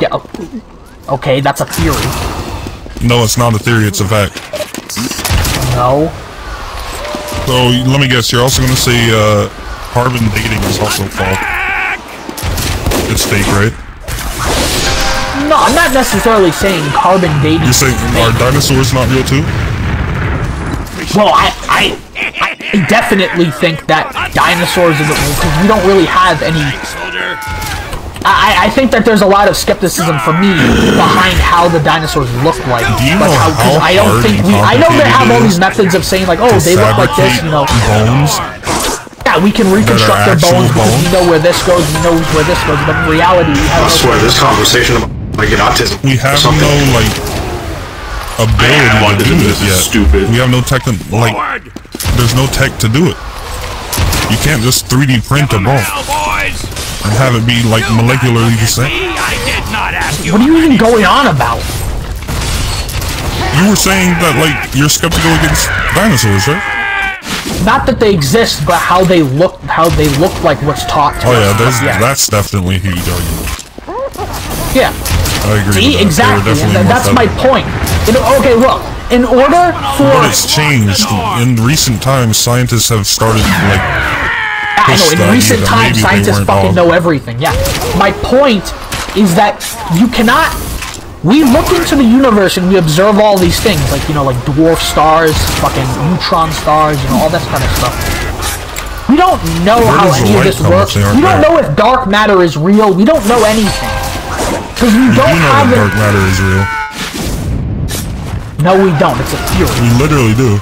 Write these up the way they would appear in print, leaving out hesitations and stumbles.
Yeah. Okay, that's a theory. No, it's not a theory, it's a fact. No. So, let me guess, you're also gonna say, carbon dating is also false. It's fake, right? No, I'm not necessarily saying carbon dating. You're saying, are dinosaurs not real too? Well, I definitely think that dinosaurs are because we don't really have any. I think that there's a lot of skepticism for me behind how the dinosaurs look like. Do you know how I don't think I know they have all these methods of saying like, oh, they look like this, you know. Bones. Yeah, we can reconstruct their bones because we know where this goes, we know where this goes, but in reality, we have. I swear, this conversation about like autism. We have no like ability to do this yet. Stupid. We have no tech to like. There's no tech to do it. You can't just 3D print a bone and have it be like molecularly the same. What are you even going on about? You were saying that like you're skeptical against dinosaurs, right? Not that they exist, but how they look like what's taught to us. Yeah, that's definitely a huge argument. Yeah. I agree. See, exactly. That's my point. Okay, look. In order for... But it's changed. In recent times, scientists have started, like... I know, in recent times, scientists fucking know everything, yeah. My point is that you cannot... We look into the universe and we observe all these things, like, you know, like dwarf stars, fucking neutron stars, you know, all that kind of stuff. We don't know how any of this works. We don't know if dark matter is real. We don't know anything. Because we don't have dark matter is real. No, we don't. It's a theory. We literally do.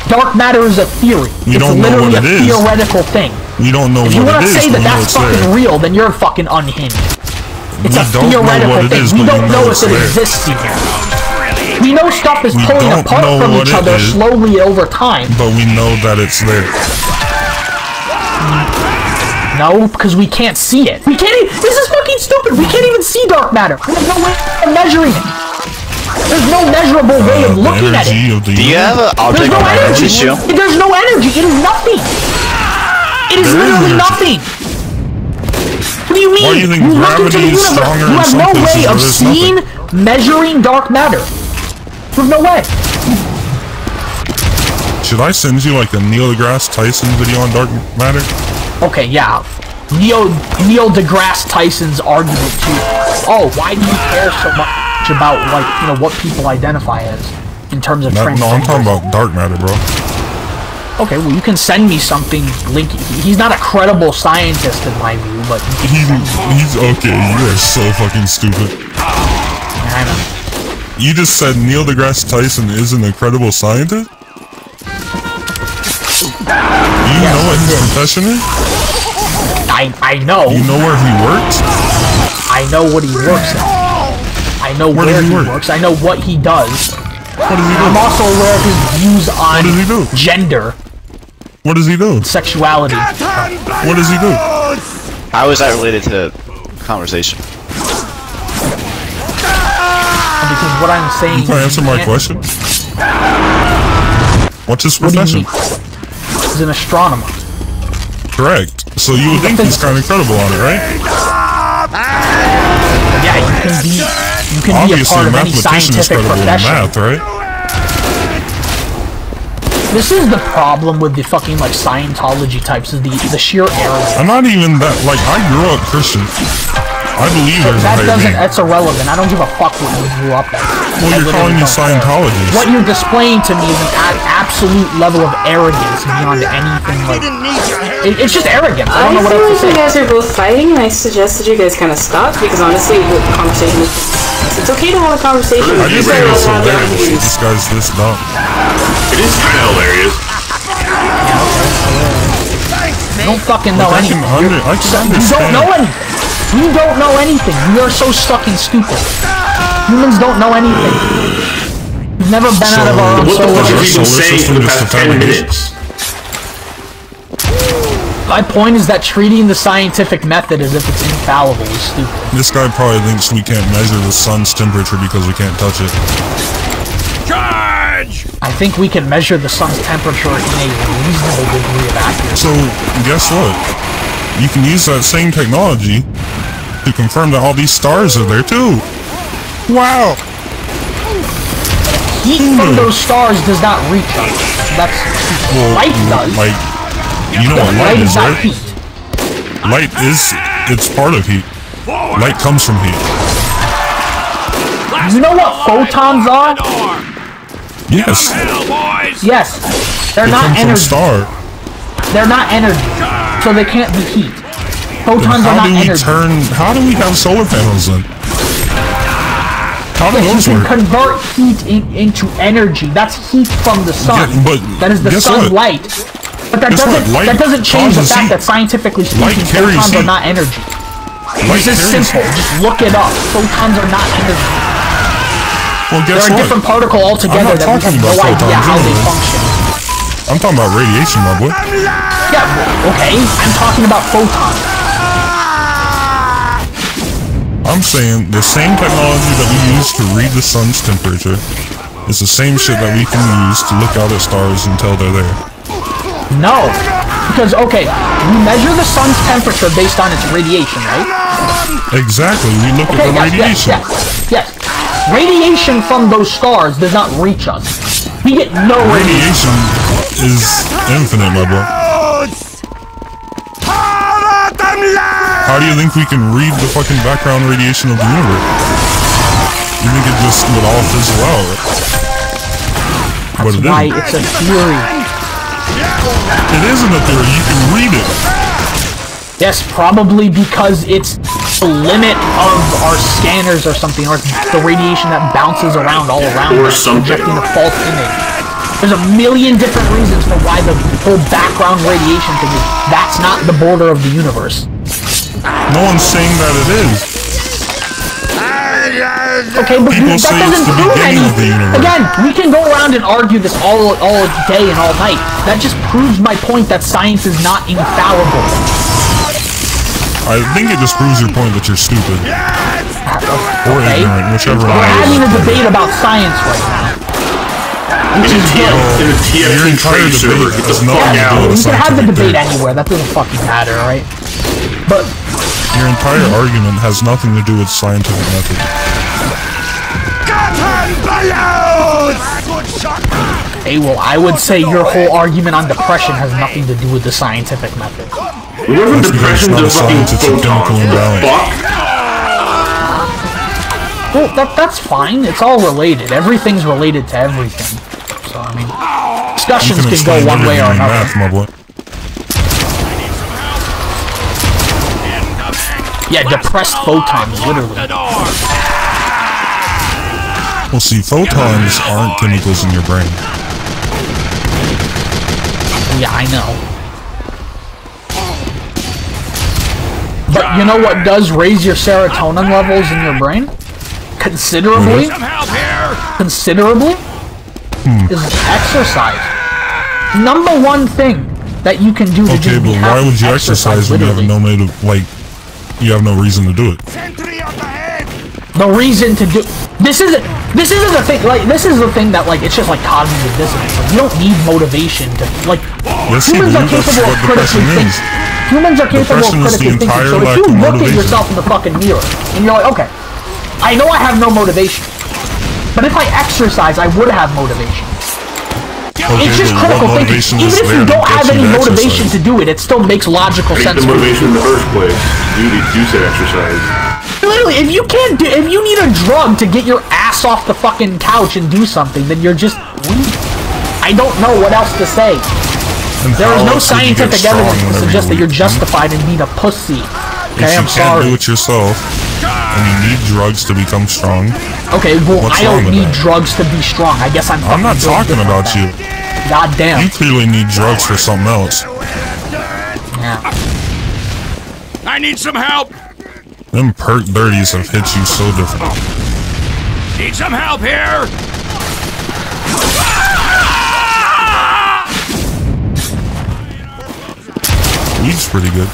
Dark matter is a theory. We don't know what it is. It's literally a theoretical thing. We don't know what it is. If you want to say that that's fucking real, then you're fucking unhinged. It's a theoretical thing. We don't know if it exists even. We know stuff is pulling apart from each other slowly over time. But we know that it's there. No, because we can't see it. We can't even... This is fucking stupid. We can't even see dark matter. There's no way of measuring it. There's no measurable way of looking at it. Do you have an object of energy issue? There's no energy. It is nothing. It is literally nothing. What do you mean? Why do you think gravity is stronger in some places? You have no way of seeing, measuring dark matter. There's no way. Should I send you like a Neil deGrasse Tyson video on dark matter? Okay, yeah. Neil deGrasse Tyson's argument too. Oh, why do you care so much about, like, you know, what people identify as in terms of transgender? No, I'm talking about dark matter, bro. Okay, well, you can send me something linky. He's not a credible scientist in my view, but he's okay. You are so fucking stupid. I know. You just said Neil deGrasse Tyson isn't a credible scientist? You know what his profession is? I know. You know where he works? I know what he works at. I know where he works. I know what he does. What does he do? I'm also aware of his views on gender. What does he do? Sexuality. What does he do? How is that related to conversation? Because what I'm saying... You can answer my question? What's his profession? He's an astronomer. Correct. So you would think he's kind of credible on it, right? Yeah, you can be a part of any scientific profession. Math, right? This is the problem with the fucking, like, Scientology types, is the sheer arrogance. I'm not even that, like, I grew up Christian. I believe there's a higher being. That's irrelevant. I don't give a fuck what you grew up as. Well, you're calling me Scientologist. What you're displaying to me is an absolute level of arrogance beyond anything, like... It's just arrogance. I don't know what else to say. You guys are both fighting, and I suggest that you guys kind of stop, because honestly, the conversation is... It's okay to have a conversation. I just think it's hilarious. This guy's this dumb. It is kind of hilarious. You don't fucking know anything. You don't know anything. You don't know anything. You are so fucking stupid. Humans don't know anything. We've never been out of our own solar system. What the fuck have you been saying for the past 10 minutes? My point is that treating the scientific method as if it's infallible is stupid. This guy probably thinks we can't measure the sun's temperature because we can't touch it. Charge! I think we can measure the sun's temperature in a reasonable degree of accuracy. So, guess what? You can use that same technology to to confirm that all these stars are there too. Wow. Heat from those stars does not reach us. That's light does. Like, you know what light is, right? Heat. Light is, it's part of heat. Light comes from heat. You know what photons are? Yes. Yes. They're They not come from energy. star. They're not energy. So they can't be heat. Photons are not energy. How do we have solar panels then? How do You those can work? convert heat into energy. That's heat from the sun. Yeah, but that is the guess sun's what? light. But that Guess what? doesn't Light that doesn't change the causes fact heat. that scientifically Light speaking, carries photons are heat. not energy. Light This is carries simple. heat. Just look it up. Photons are not energy. Well, guess They're a what? different particle altogether I'm not that we have talking no about idea photons how they anyway. function. I'm talking about radiation, my boy. Yeah, okay. I'm talking about photons. I'm saying the same technology that we use to read the sun's temperature is the same shit that we can use to look out at stars and tell they're there. No. Because, okay, we measure the sun's temperature based on its radiation, right? Exactly. We look at the radiation. Yes. Radiation from those stars does not reach us. We get no radiation. Radiation is infinite, my boy. How do you think we can read the fucking background radiation of the universe? You think it just would all fizzle out? But it Why isn't. it's a theory. It isn't a theory. You can read it. Yes, probably because it's the limit of our scanners or something, or it's the radiation that bounces around all around Or us, something. projecting a false image. There's a million different reasons for why the whole background radiation thing is. That's not the border of the universe. No one's saying that it is. Okay, but People that say it's doesn't the prove beginning of the anything. universe. Again, we can go around and argue this all day and all night. That just proves my point that science is not infallible. I think it just proves your point that you're stupid. Or Okay? ignorant, whichever We're one it having is. a debate about science right now. Which is good. In the Your TF2 entire trade server, debate get has the nothing fuck to do out. with We can have the scientific debate theory. anywhere. That doesn't fucking matter, right? But Your entire argument has nothing to do with scientific method. hey, well, I would say your whole argument on depression has nothing to do with the scientific method. Remember That's because it's depression's not a a fucking science, it's a chemical photon. imbalance. Fuck. Well, that's fine. It's all related. Everything's related to everything. So I mean, discussions You can go explain one way or everything in another. math, my boy. Yeah, depressed photons, literally. Well, see, photons aren't chemicals in your brain. Yeah, I know. But you know what does raise your serotonin levels in your brain? Considerably? Considerably? Is exercise. Number one thing that you can do to Okay, just be but why happy, would you exercise when you have literally. no motive, like, you have no reason to do it? The reason to do this isn't the thing, like this is the thing that like it's just like cognitive dissonance. Like, you don't need motivation to like Yes, you humans do. are That's capable of what critically depression thinking. is. Humans are capable of Depression is the critically thinking. entire So if lack you of look at motivation. yourself in the fucking mirror and you're like, okay, I know I have no motivation, but if I exercise, I would have motivation. Okay, It's just but critical what thinking. motivation Even is if there you to don't get have you any to motivation exercise? to do it, it still makes logical Take sense. the for you. motivation in the first place. You said exercise. Literally, if you need a drug to get your ass off the fucking couch and do something, then you're just weak. I don't know what else to say. And There is how no else would you get scientific strong evidence to whenever suggest that you're weak? justified in being a pussy. If Okay, you I'm can't do sorry. it yourself, and you need drugs to become strong, Okay, well, What's I don't wrong with need that? drugs to be strong. I guess I'm I'm not fucking built talking different about then. you. God damn. You clearly need drugs for something else. Yeah. I need some help! Them perk 30s have hit you so different. Need some help here! Weed's pretty good.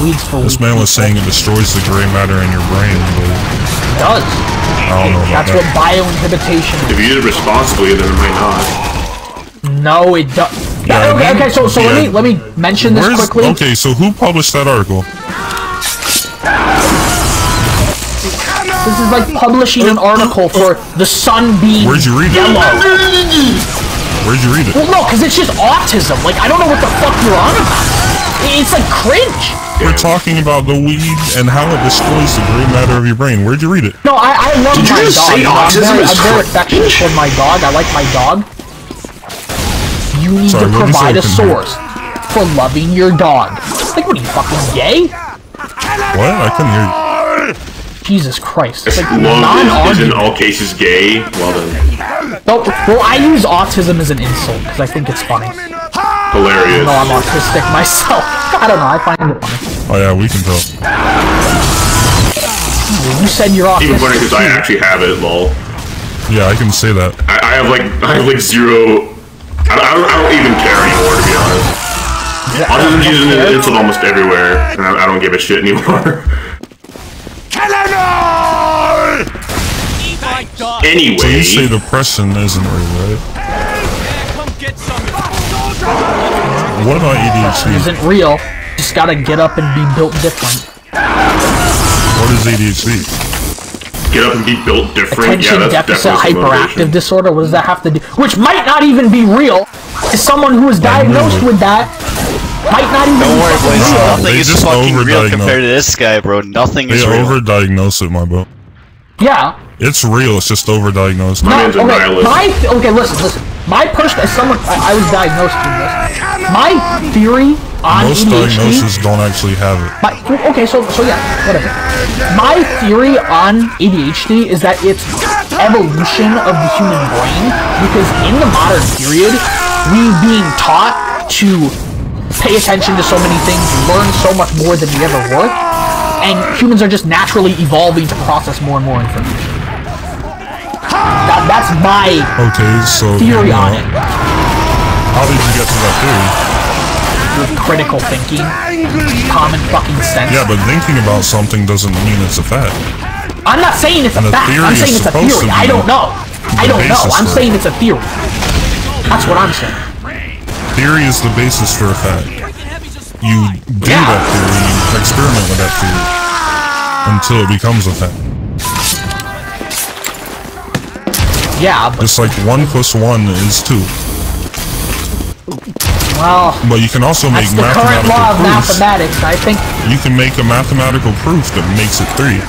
Weeds for This weak man was people. saying it destroys the gray matter in your brain, but It does. I don't know about That's what that. bioinhibition is. If you use it responsibly, then it might not. No, it does. Yeah, okay, man. so Yeah. let me mention this quickly. Okay, so who published that article? This is like publishing an article for the sun being Where'd you read it? yellow. Where'd you read it? Well, no, because it's just autism. Like, I don't know what the fuck you're on about. It's like cringe. We're talking about the weed and how it destroys the gray matter of your brain. Where'd you read it? No, I love Did you my just dog. say You know, autism is I'm very cringe? affectionate toward my dog. I like my dog. You need Sorry, to what did you say? provide a I couldn't hear. source for loving your dog. Like, what are you, fucking gay? What? I couldn't hear you. Jesus Christ. It's like Love is in non-argument. all cases gay. Well then, Well, I use autism as an insult because I think it's funny. hilarious. No, I'm autistic myself. I don't know, I find it funny. Oh yeah, we can tell. You said you're Even funny autistic. because I actually have it. Lol. Yeah, I can say that. I have like zero. I don't even care anymore, to be honest. Autism's using an insult almost everywhere, and I don't give a shit anymore. Anyway, So you say depression isn't real, right? What about ADHD? Isn't real. Just gotta get up and be built different. What is ADHD? get up and be built different. Attention Yeah, that's deficit definitely some hyperactive motivation. disorder. What does that have to do? Which might not even be real. As someone who was diagnosed with that, might not even Don't be worry, fucking boys. real. Nothing They is just fucking real overdiagnose. compared to this guy, bro. Nothing They is real. overdiagnose it, my bro. Yeah. It's real, it's just overdiagnosed. My man's a nihilist. Okay, listen. My personal, as someone, I was diagnosed with this. My theory on Most ADHD. diagnoses don't actually have it. Okay, so yeah, whatever. My theory on ADHD is that it's evolution of the human brain, because in the modern period, we being taught to pay attention to so many things, learn so much more than we ever were, and humans are just naturally evolving to process more and more information. That's my Okay, so theory you know, on it. how did you get to that theory? With critical thinking, common fucking sense. Yeah, but thinking about something doesn't mean it's a fact. I'm not saying it's a And the fact. theory I'm is saying it's a supposed theory. to I be don't know. I don't know. basis I'm for saying it. it's a theory. That's what I'm saying. Theory is the basis for a fact. You do Yeah. that theory, you experiment with that theory until it becomes a fact. Yeah, but Just like 1 + 1 is 2. well, But you can also make that's the current mathematical law of proofs. mathematics. I think You can make a mathematical proof that makes it 3.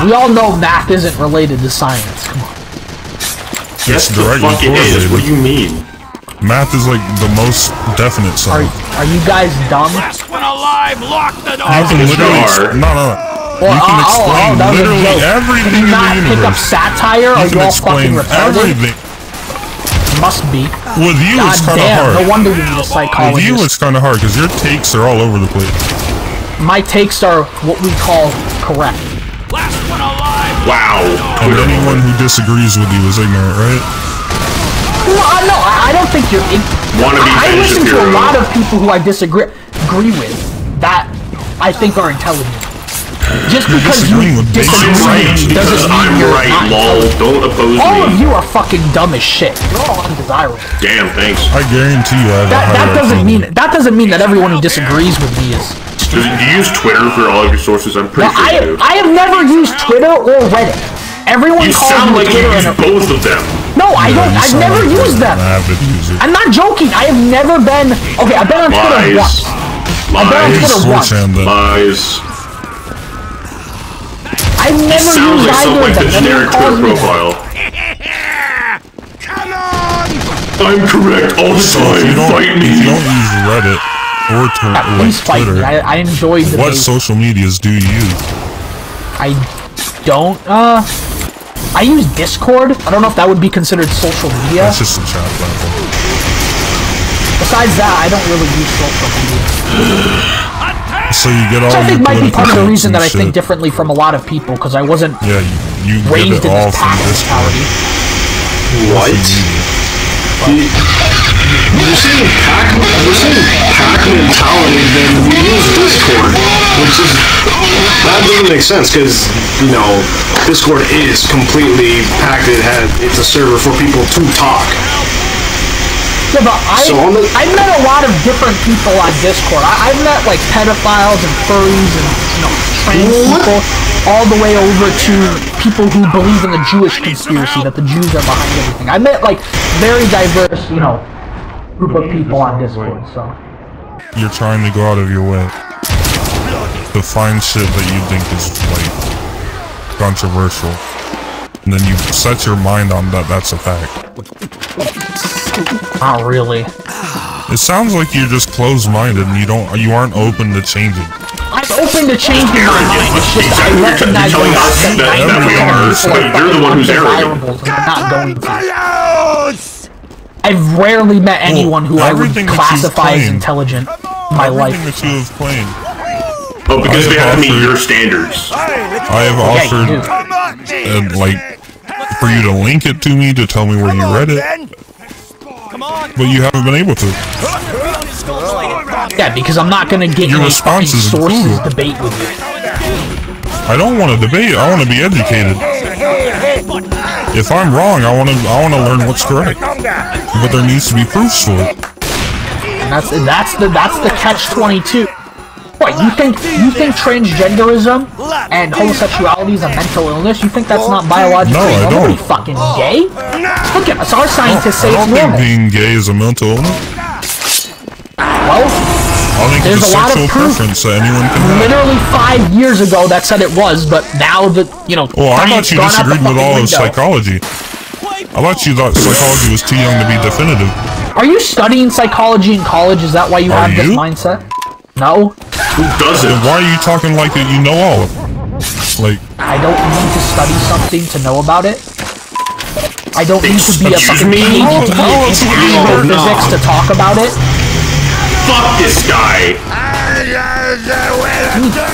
we all know math isn't related to science. Come on. It's Yes, the directly fuck it is. What do correlated. you mean? Math is like the most definite Are science. you guys dumb? Last one alive, lock the door. You can Yes, literally you are. no. Well, You can explain that was a literally joke. everything Can you in not the pick up universe. satire? Are You you can all fucking explain retarded? everything. Must be. With you, God it's kind of damn, hard. no wonder you need a With you, psychologist. it's kind of hard because your takes are all over the place. My takes are what we call correct. Last one alive. Wow. And anyone who disagrees with you is ignorant, right? Well, no, I don't think you're. Wanna be I Ben listen to a Shapiro. lot of people who I disagree with that I think are intelligent. Just because disagreeing you with Ben I'm disagree right doesn't because mean I'm you're right, not lol. intelligent. Don't oppose All of me. you are fucking dumb as shit. You're all undesirable. Damn, thanks. I guarantee you I have a That higher doesn't mean that everyone who disagrees with me is. Do you use Twitter for all of your sources? I'm pretty Well, sure you do. I have never used Twitter or Reddit. Everyone You calls sound me like you Twitter use and both of them. no, I Yeah, don't. you I've sound never like used you're them. an avid user. I'm not joking. I have never been. Okay, I've been on Twitter Lies. once. I've been on Lies. Twitter once. 4chan then. Lies. I've It never sounds used like either something of like the them. Everyone generic calls Twitter me that. profile. Come on. I'm correct all the So if you time. Fight don't use me. Reddit or Please fight me. Twitter, I enjoy the what debate. social medias do you use? I don't. I use Discord. I don't know if that would be considered social media. That's just a chat platform. Besides that, I don't really use social media. So you get all Which I your think might be part of the political reason that I and think shit. differently from a lot of people, because I wasn't Yeah, you get raised it in all this from pack Discord. mentality. What? You're saying pack mentality, then we use Discord, which is, that doesn't make sense, because, you know, Discord is completely packed, it's a server for people to talk. Yeah, but I've met a lot of different people on Discord. I've met like pedophiles and furries and trans people, all the way over to people who believe in the Jewish conspiracy that the Jews are behind everything. I met like very diverse, group of people on Discord. So you're trying to go out of your way to find shit that you think is like controversial, and then you set your mind on that's a fact. not really. It sounds like you're just closed-minded and you aren't open to changing. I'm open to changing my mind. It's just I recognize that we are. You're the one who's arrogant. And I'm not going to. I've rarely met anyone who I would classify as intelligent in my life. Everything that you have claimed. Oh, because they have to meet your standards. I have offered, like, for you to link it to me to tell me where you read it, but you haven't been able to. Yeah, because I'm not gonna get your any responses sources debate with you. I don't want to debate. I want to be educated. If I'm wrong, I want to learn what's correct. But there needs to be proofs for it. And that's the catch-22. What, you think transgenderism and homosexuality is a mental illness? You think that's not biologically normal? No, I don't. Are you fucking gay? Look at us, our scientists say it's I don't normal. think being gay is a mental illness. Well, I think there's it's a lot sexual of proof. preference that anyone can have. Literally 5 years ago that said it was, but now that, Well, I thought you disagreed with all of psychology. I thought you thought psychology was too young to be definitive. Are you studying psychology in college? Is that why you have this mindset? No. Who doesn't? Then why are you talking like that you know all of it? Like, I don't need to study something to know about it. I don't need to be a fucking PhD in physics to talk about it. Fuck this guy!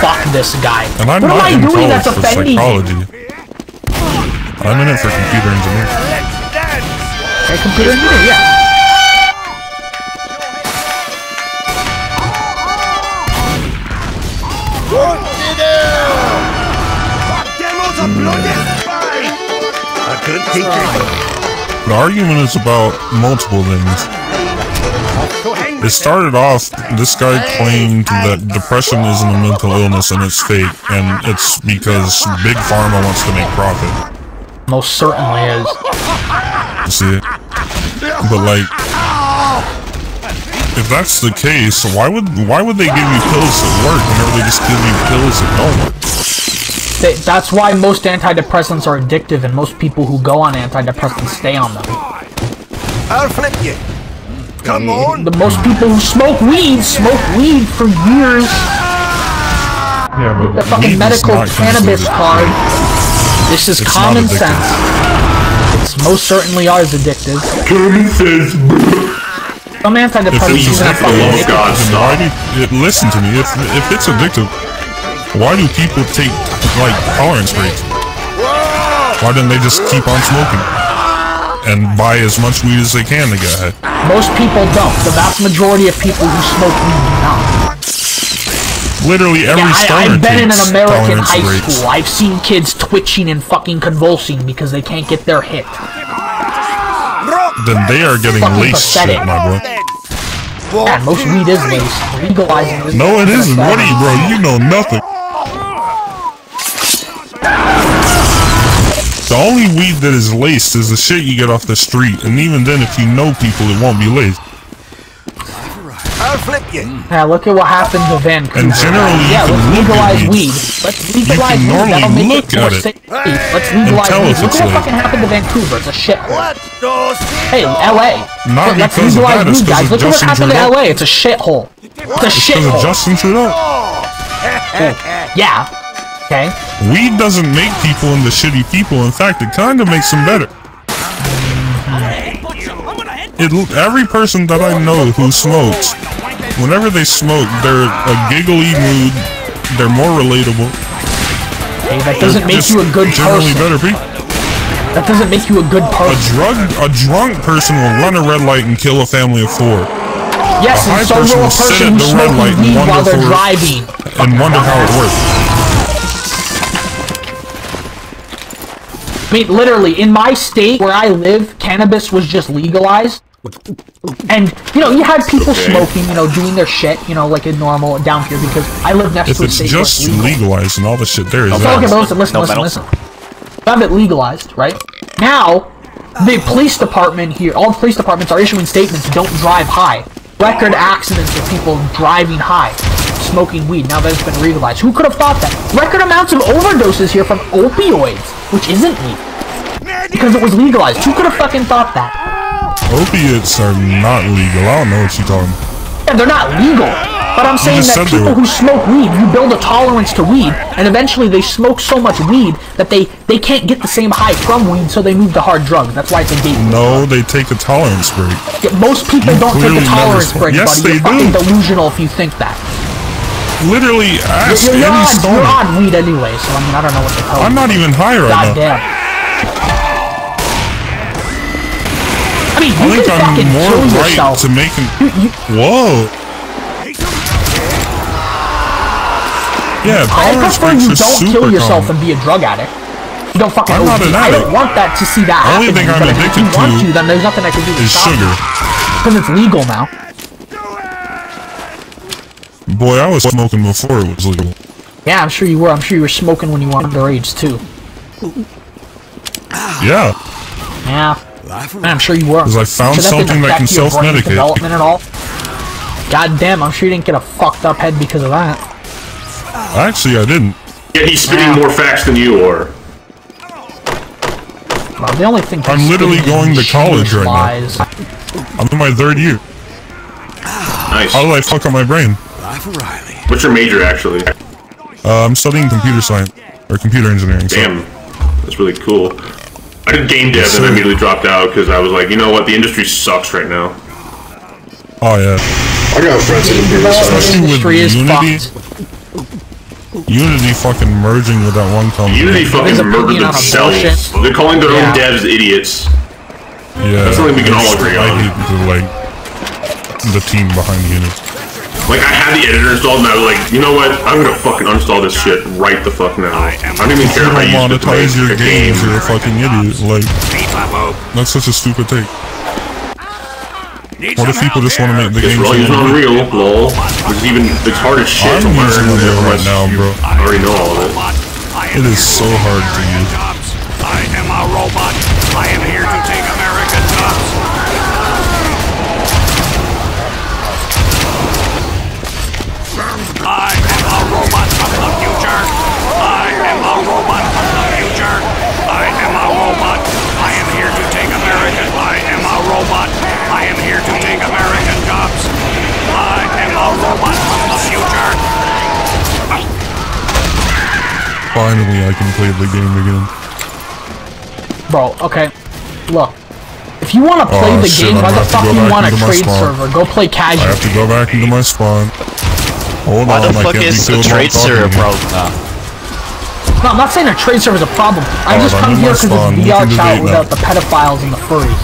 Fuck this guy. And I'm what am not I in doing college that's for offending you? psychology. I'm in it for computer engineering. Okay, computer engineering, yeah. The argument is about multiple things. It started off, this guy claimed that depression isn't a mental illness and it's fake, and it's because Big Pharma wants to make profit. Most certainly is. You see it? But like, if that's the case, why would they give you pills that work whenever they just give you pills that don't work? That's why most antidepressants are addictive, and most people who go on antidepressants stay on them. I'll flip you. Come on. The most people who smoke weed for years. Yeah, but The fucking medical cannabis card. This is common sense. It's most certainly ours addictive. Common sense. Some antidepressants If it's are fucking Oh addictive. God, stop. listen to me. If it's addictive, why do people take like tolerance rates? Why didn't they just keep on smoking and buy as much weed as they can to get ahead? Most people don't. The vast majority of people who smoke weed do not. Literally every stoner I've been in takes an American tolerance high rates. school. I've seen kids twitching and fucking convulsing because they can't get their hit. Then they are getting Fucking laced shit, pathetic. my boy. Yeah, most weed is laced. Legalizing it. No, it isn't. What are you, bro? You know nothing. The only weed that is laced is the shit you get off the street, and even then, if you know people, it won't be laced. I'll flip you. Yeah, look at what happened to Vancouver. And generally, you yeah, can let's look at legalize weed. weed. Let's legalize can weed. normally That'll make look it more at it safe. Let's legalize tell weed. if Look it's at what laced. fucking happened to Vancouver. It's a shithole. What does Hey, LA. Not Let's because of legalize that, it's weed, guys. because of Look at what Justin happened to Trudeau. LA. It's a shithole. It's a Because of shithole. Justin Trudeau. Yeah. Okay. Weed doesn't make people into shitty people. In fact, it kind of makes them better. Every person that I know who smokes, whenever they smoke, they're a giggly mood. They're more relatable. Hey, that doesn't make you a good generally person. better people. That doesn't make you a good person. A drunk person will run a red light and kill a family of 4. Yes, a high and so person will a will sit person at who's the red light smoking and weed while wonder they're for- driving. And wonder how it works. I mean, literally, in my state where I live, cannabis was just legalized. And, you know, you had people smoking, you know, doing their shit, you know, like a normal down here, because I live next to a state where it's just legal. legalized and all the shit there is Okay, but listen. Have it legalized, right? Now, the police department here, all the police departments are issuing statements, don't drive high. Record accidents of people driving high, smoking weed, now that it's been legalized. Who could have thought that? Record amounts of overdoses here from opioids, which isn't legal. Because it was legalized. Who could have fucking thought that? Opiates are not legal. I don't know what you're talking about. Yeah, they're not legal. But I'm saying that people who smoke weed, you build a tolerance to weed, and eventually they smoke so much weed that they can't get the same high from weed, so they move to hard drugs. That's why it's a gateway. No, they take a tolerance break. Yeah, most people don't take a tolerance break, yes, buddy. They You're fucking do. delusional if you think that. Literally, ask you're any stoner. You're on weed anyway, so I mean, I don't know what to tell you. I'm not even high right now. God damn. I mean, you can fucking kill yourself. To make Whoa. Yeah, I prefer you don't kill yourself common. and be a drug addict. You don't fucking I'm not an I addict. don't want that to see that happen. Only thing I'm but addicted if you want to then there's nothing I can do to is stop sugar. Because it's legal now. Boy, I was smoking before it was legal. Yeah, I'm sure you were. I'm sure you were smoking when you were underage too. Yeah. Yeah. I'm sure you were. Because I found something that can self-medicate. Development and all. God damn, I'm sure you didn't get a fucked up head because of that. Actually, I didn't. Yeah, he's spitting more facts than you are. Well, the only thing I'm literally going to college right now. I'm in my 3rd year. Nice. How do I fuck up my brain? What's your major, actually? I'm studying computer science, or computer engineering. Damn. That's really cool. I did game dev and I immediately dropped out because I was like, you know what, the industry sucks right now. Oh, yeah. I got friends in computer science. Especially with Unity. Unity fucking merging with that one company. Unity fucking murdered themselves. They're calling their own devs idiots. Yeah. That's something we can all agree on. The team behind Unity. Like, I had the editor installed and I was like, you know what? I'm gonna fucking uninstall this shit right the fuck now. I don't even care if I use it to monetize your game. games, you're a fucking idiot. Like, that's such a stupid take. What if people just want to make the games? It's Unreal, lol. It's hard as shit to learn Unreal right now, bro. I already know all of it. It is so hard to use. I am a robot. I am here to take American jobs. I am a robot from the future. I am a robot from the future. I am a robot. I am here to take American. I am a robot. I am here to take American jobs. I am a robot from the future. Finally, I can play the game again. Bro, okay. Look. If you want to play the game, why the fuck do you want a trade server? Go play casual. I have to go back into my spawn. Hold Why on, the fuck is the trade server problem now? No, I'm not saying a trade server is a problem. I just come here because it's VR chat without the pedophiles and the furries.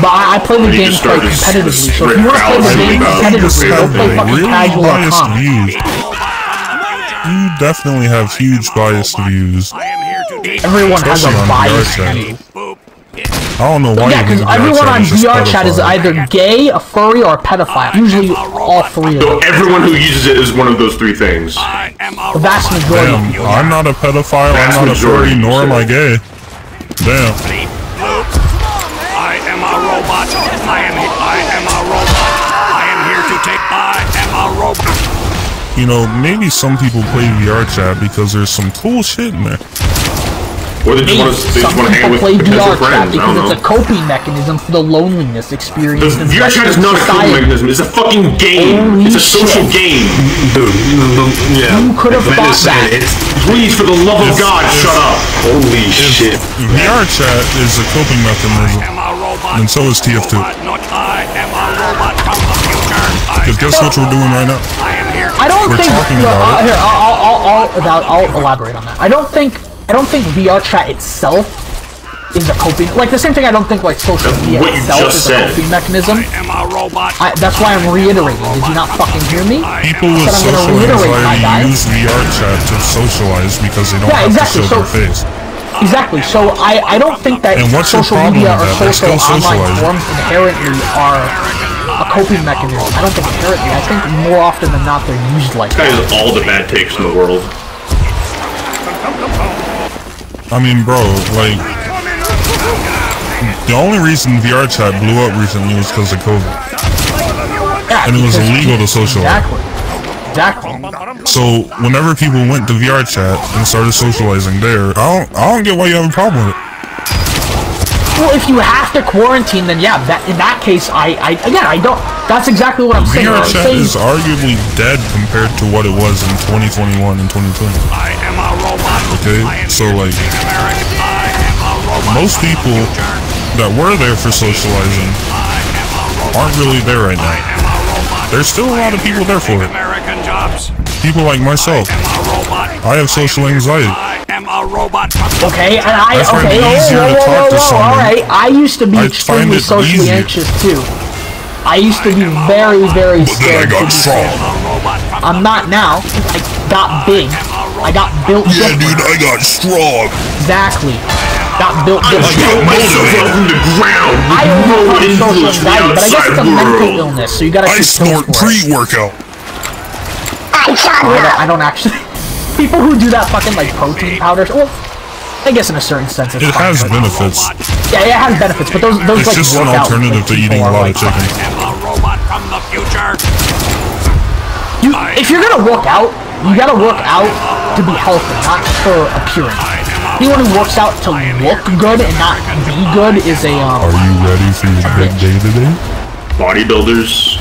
But I play the game quite competitively, so if you want to play the game competitively, go play fucking casual.com. You definitely have huge biased views. Everyone has a biased view. I don't know why. Yeah, because everyone on VR chat is either gay, a furry, or a pedophile. Usually all three of them. So everyone who uses it is one of those three things. The vast majority of people. I'm not a pedophile, I'm not a furry, nor am I gay. Damn. I am a robot. I am a robot. I am here to take. I am a robot. You know, maybe some people play VR chat because there's some cool shit in there. Or they just want to hang with potential friends. Because it's a coping mechanism for the loneliness experience. The VR chat is not a coping mechanism. It's a fucking game. It's a social game. Dude, yeah. You could have thought that. Please, for the love of God, shut up. Holy shit. VR chat is a coping mechanism, and so is TF2. Because guess what we're doing right now? I don't think. Here, I'll elaborate on that. I don't think VR chat itself is a coping. Like the same thing. I don't think like social media itself is a coping mechanism. That's why I'm reiterating. Did you not fucking hear me? People with social anxiety use VR chat to socialize because they don't have to show their face. Exactly. So I don't think that And what's your social problem media with or that? They're social still online socializing. forums inherently are a coping mechanism. I don't think inherently. I think more often than not they're used like This guy has all the bad takes in the world. I mean, bro, like, the only reason VR chat blew up recently was because of COVID. Yeah, And it was because- illegal to socialize. Exactly. So whenever people went to VR chat and started socializing there, I don't get why you have a problem with it. Well, if you have to quarantine, then yeah, in that case, I don't. That's exactly what I'm saying. VR I'm chat saying is arguably dead compared to what it was in 2021 and 2020. I am a robot. Okay, so like, most people that were there for socializing aren't really there right now. There's still a lot of people there for it. American jobs. People like myself. I have social anxiety. I am a robot. okay, and I find it easier to talk to someone. All right, I used to be I find extremely it socially easier. anxious too. I used to be very, very scared to be strong. social. I'm not now. I got big. I got built different. I got strong. Exactly. Got built I different. built myself up from the ground. I with no overcome social influence from the anxiety, but I guess it's a outside mental world. illness, so you gotta I take pills snort for it. pre-workout. I don't actually. People who do that fucking like protein powders. Well, I guess in a certain sense it's It fine, has but- benefits. Yeah, it has benefits, but those It's like just an workout, alternative like, to people eating a are, lot like, of chicken. I am a robot from the future. If you're gonna work out, you gotta work out to be healthy, not for appearance. Anyone who works out to look good and not be good is a Are you ready for your big day today? Bodybuilders.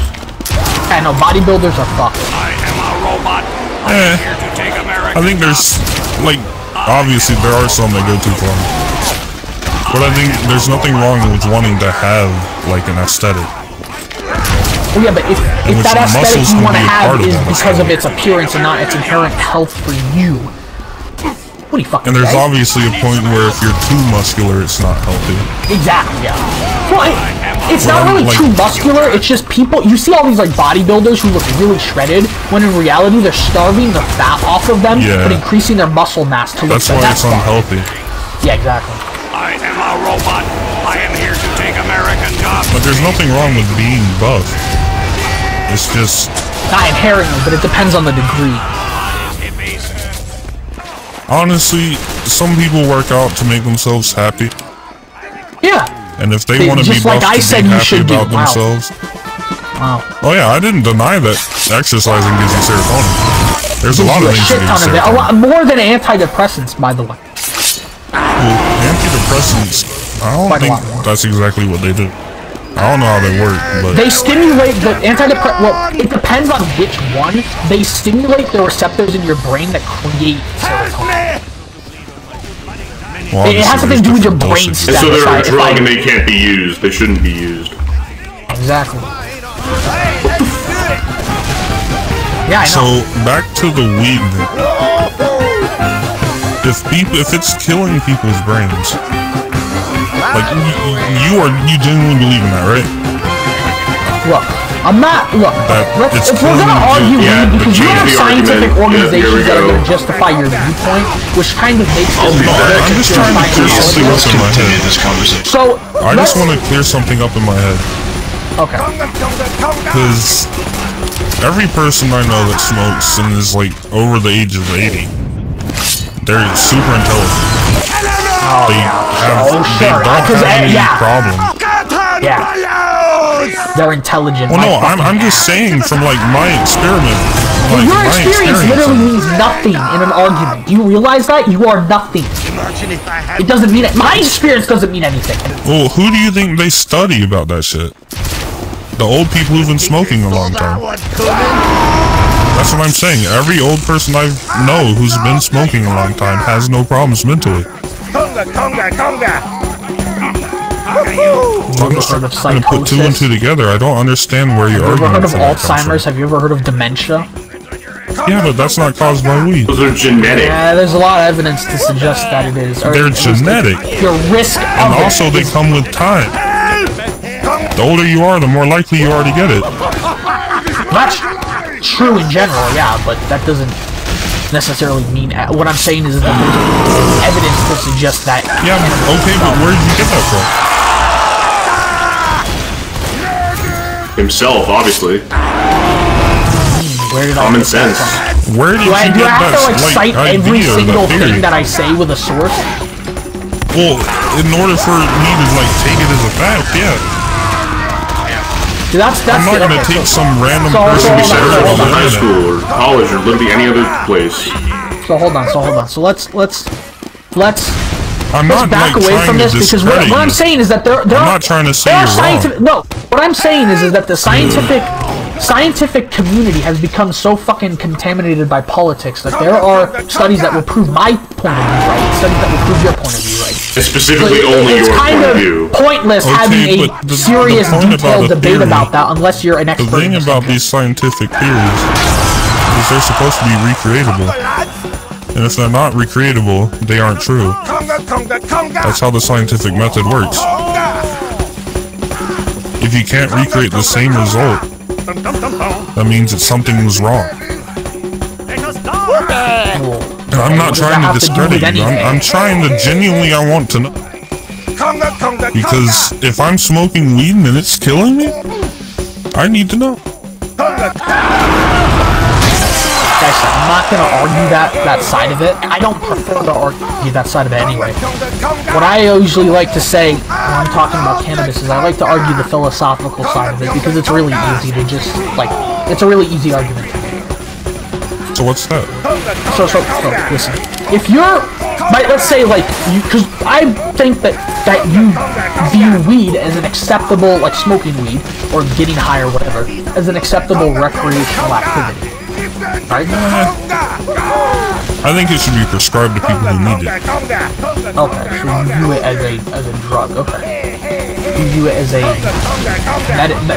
I know bodybuilders are fucked. I am a robot. Eh, Here to take American I think there's, like, obviously there are some that go too far. But I think there's nothing wrong with wanting to have, like, an aesthetic. Well, yeah, but if which that aesthetic muscles you can want to be a part have of is that because of its appearance and not its inherent health for you, what are you fucking? And there's gay? obviously a point where if you're too muscular, it's not healthy. Exactly, yeah. Well, it's not Well, really like- too muscular, it's just people, you see all these like bodybuilders who look really shredded, when in reality they're starving the fat off of them, Yeah. but increasing their muscle mass to look That's better. why it's fine. unhealthy. Yeah, exactly. I am a robot. I am here to take American jobs. But there's nothing wrong with being buff. It's just, Not inherently, but it depends on the degree. honestly, some people work out to make themselves happy. Yeah. And if they want to be Just like buff I to said be you happy should do. about Wow. themselves. Wow. Oh yeah, I didn't deny that exercising gives you serotonin. There's a lot of A things shit that ton give of you it. A serotonin. lot more than antidepressants, by the way. Well, antidepressants, I don't Quite a think lot more. that's exactly what they do. I don't know how they work, but They stimulate the well, it depends on which one. They stimulate the receptors in your brain that create serotonin. well, It has obviously something to do with your there's brain different And so If they're I- a if drug I- and they can't be used. They shouldn't be used. Exactly. Yeah, I know. So back to the weed thing. If it's killing people's brains, like you genuinely believe in that, right? Look, I'm not. Look, it's if we're gonna killing argue you. Yeah, weed, because you change have the scientific argument. organizations Yeah, here we that are go. gonna justify your viewpoint, which kind of makes them be back. I'm just trying to clear something up in my head. this conversation. So I just want to clear something up in my head. Okay. Because every person I know that smokes and is like over the age of 80, they're super intelligent. They sure. don't 'Cause, have any yeah. problem. Yeah. They're intelligent. Well, My no, fucking I'm just ass. saying from like my experiment. Well, Like your my experience experience. literally means nothing in an argument. Do you realize that? You are nothing. It doesn't mean it. My experience doesn't mean anything. Well, who do you think they study about that shit? The old people who've been smoking a long time. That's what I'm saying. Every old person I know who's been smoking a long time has no problems mentally. I'm just Heard of trying to put two and psychosis? two together. I don't understand where your Have you ever argument heard of for that comes Alzheimer's? from. Have you ever heard of dementia? Yeah, but that's not caused by weed. Those are genetic. Yeah, there's a lot of evidence to suggest that it is. Or They're at least it's genetic. Your risk And of also it they is- come with time. The older you are, the more likely you are to get it. That's true in general, yeah, but that doesn't necessarily mean. What I'm saying is that there's evidence to suggest that. Yeah, okay, but where did you get that from? Himself, obviously. Where did Common sense. Where did do I you get have that, to like cite every idea, single that thing theory? that I say with a source? Well, in order for me to like take it as a fact, yeah. See, that's I'm not gonna okay, take some random so person You who said said it it in on the high internet. school or college or literally any other place. So hold on. So let's I'm not back like away trying from to this because what discredit I'm you. saying is that there I'm are not trying to say there are you're scientific wrong. no. What I'm saying is that the scientific community has become so fucking contaminated by politics that there are studies that will prove my point of view right, studies that will prove your point of view right. It's specifically only It's your kind point of of view. pointless having but a the serious, point about detailed a debate theory- about that unless you're an The expert. thing in about these scientific theories is they're supposed to be recreatable. And if they're not recreatable, they aren't true. That's how the scientific method works. If you can't recreate the same result, that means that something was wrong. And I'm not trying to discredit you. I'm trying to genuinely, I want to know. Because if I'm smoking weed and it's killing me, I need to know. Guys, I'm not gonna argue that side of it. I don't prefer to argue that side of it anyway. What I usually like to say when I'm talking about cannabis is I like to argue the philosophical side of it because it's really easy to just, like, it's a really easy argument. So what's that? So listen. If you're, let's say, like, you, because I think that you view weed as an acceptable, like smoking weed or getting high or whatever, as an acceptable recreational activity. Right? I think it should be prescribed to people who need it. Okay, so you view it as a drug. Okay, you view it as a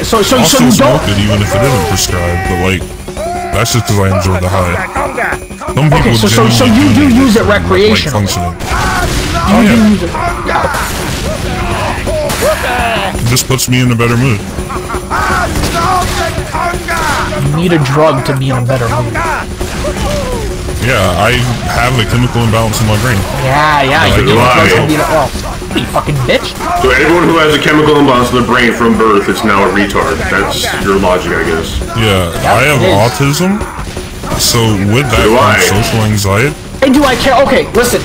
so I'll still you don't. smoke it even if it isn't prescribed, but like, that's just because I enjoy the high. Some people Okay, so you do use it recreationally. Functioning. You Oh do yeah. use it. Yeah. It just puts me in a better mood. You need a drug to be in a better mood. Yeah, I have a chemical imbalance in my brain. Yeah, you need a Why? drug to be in a. Oh, you fucking bitch. So everyone who has a chemical imbalance in their brain from birth is now a retard. That's your logic, I guess. Yeah, I have it is. autism, so with that Do I? comes social anxiety. Hey, do I care? Okay, listen.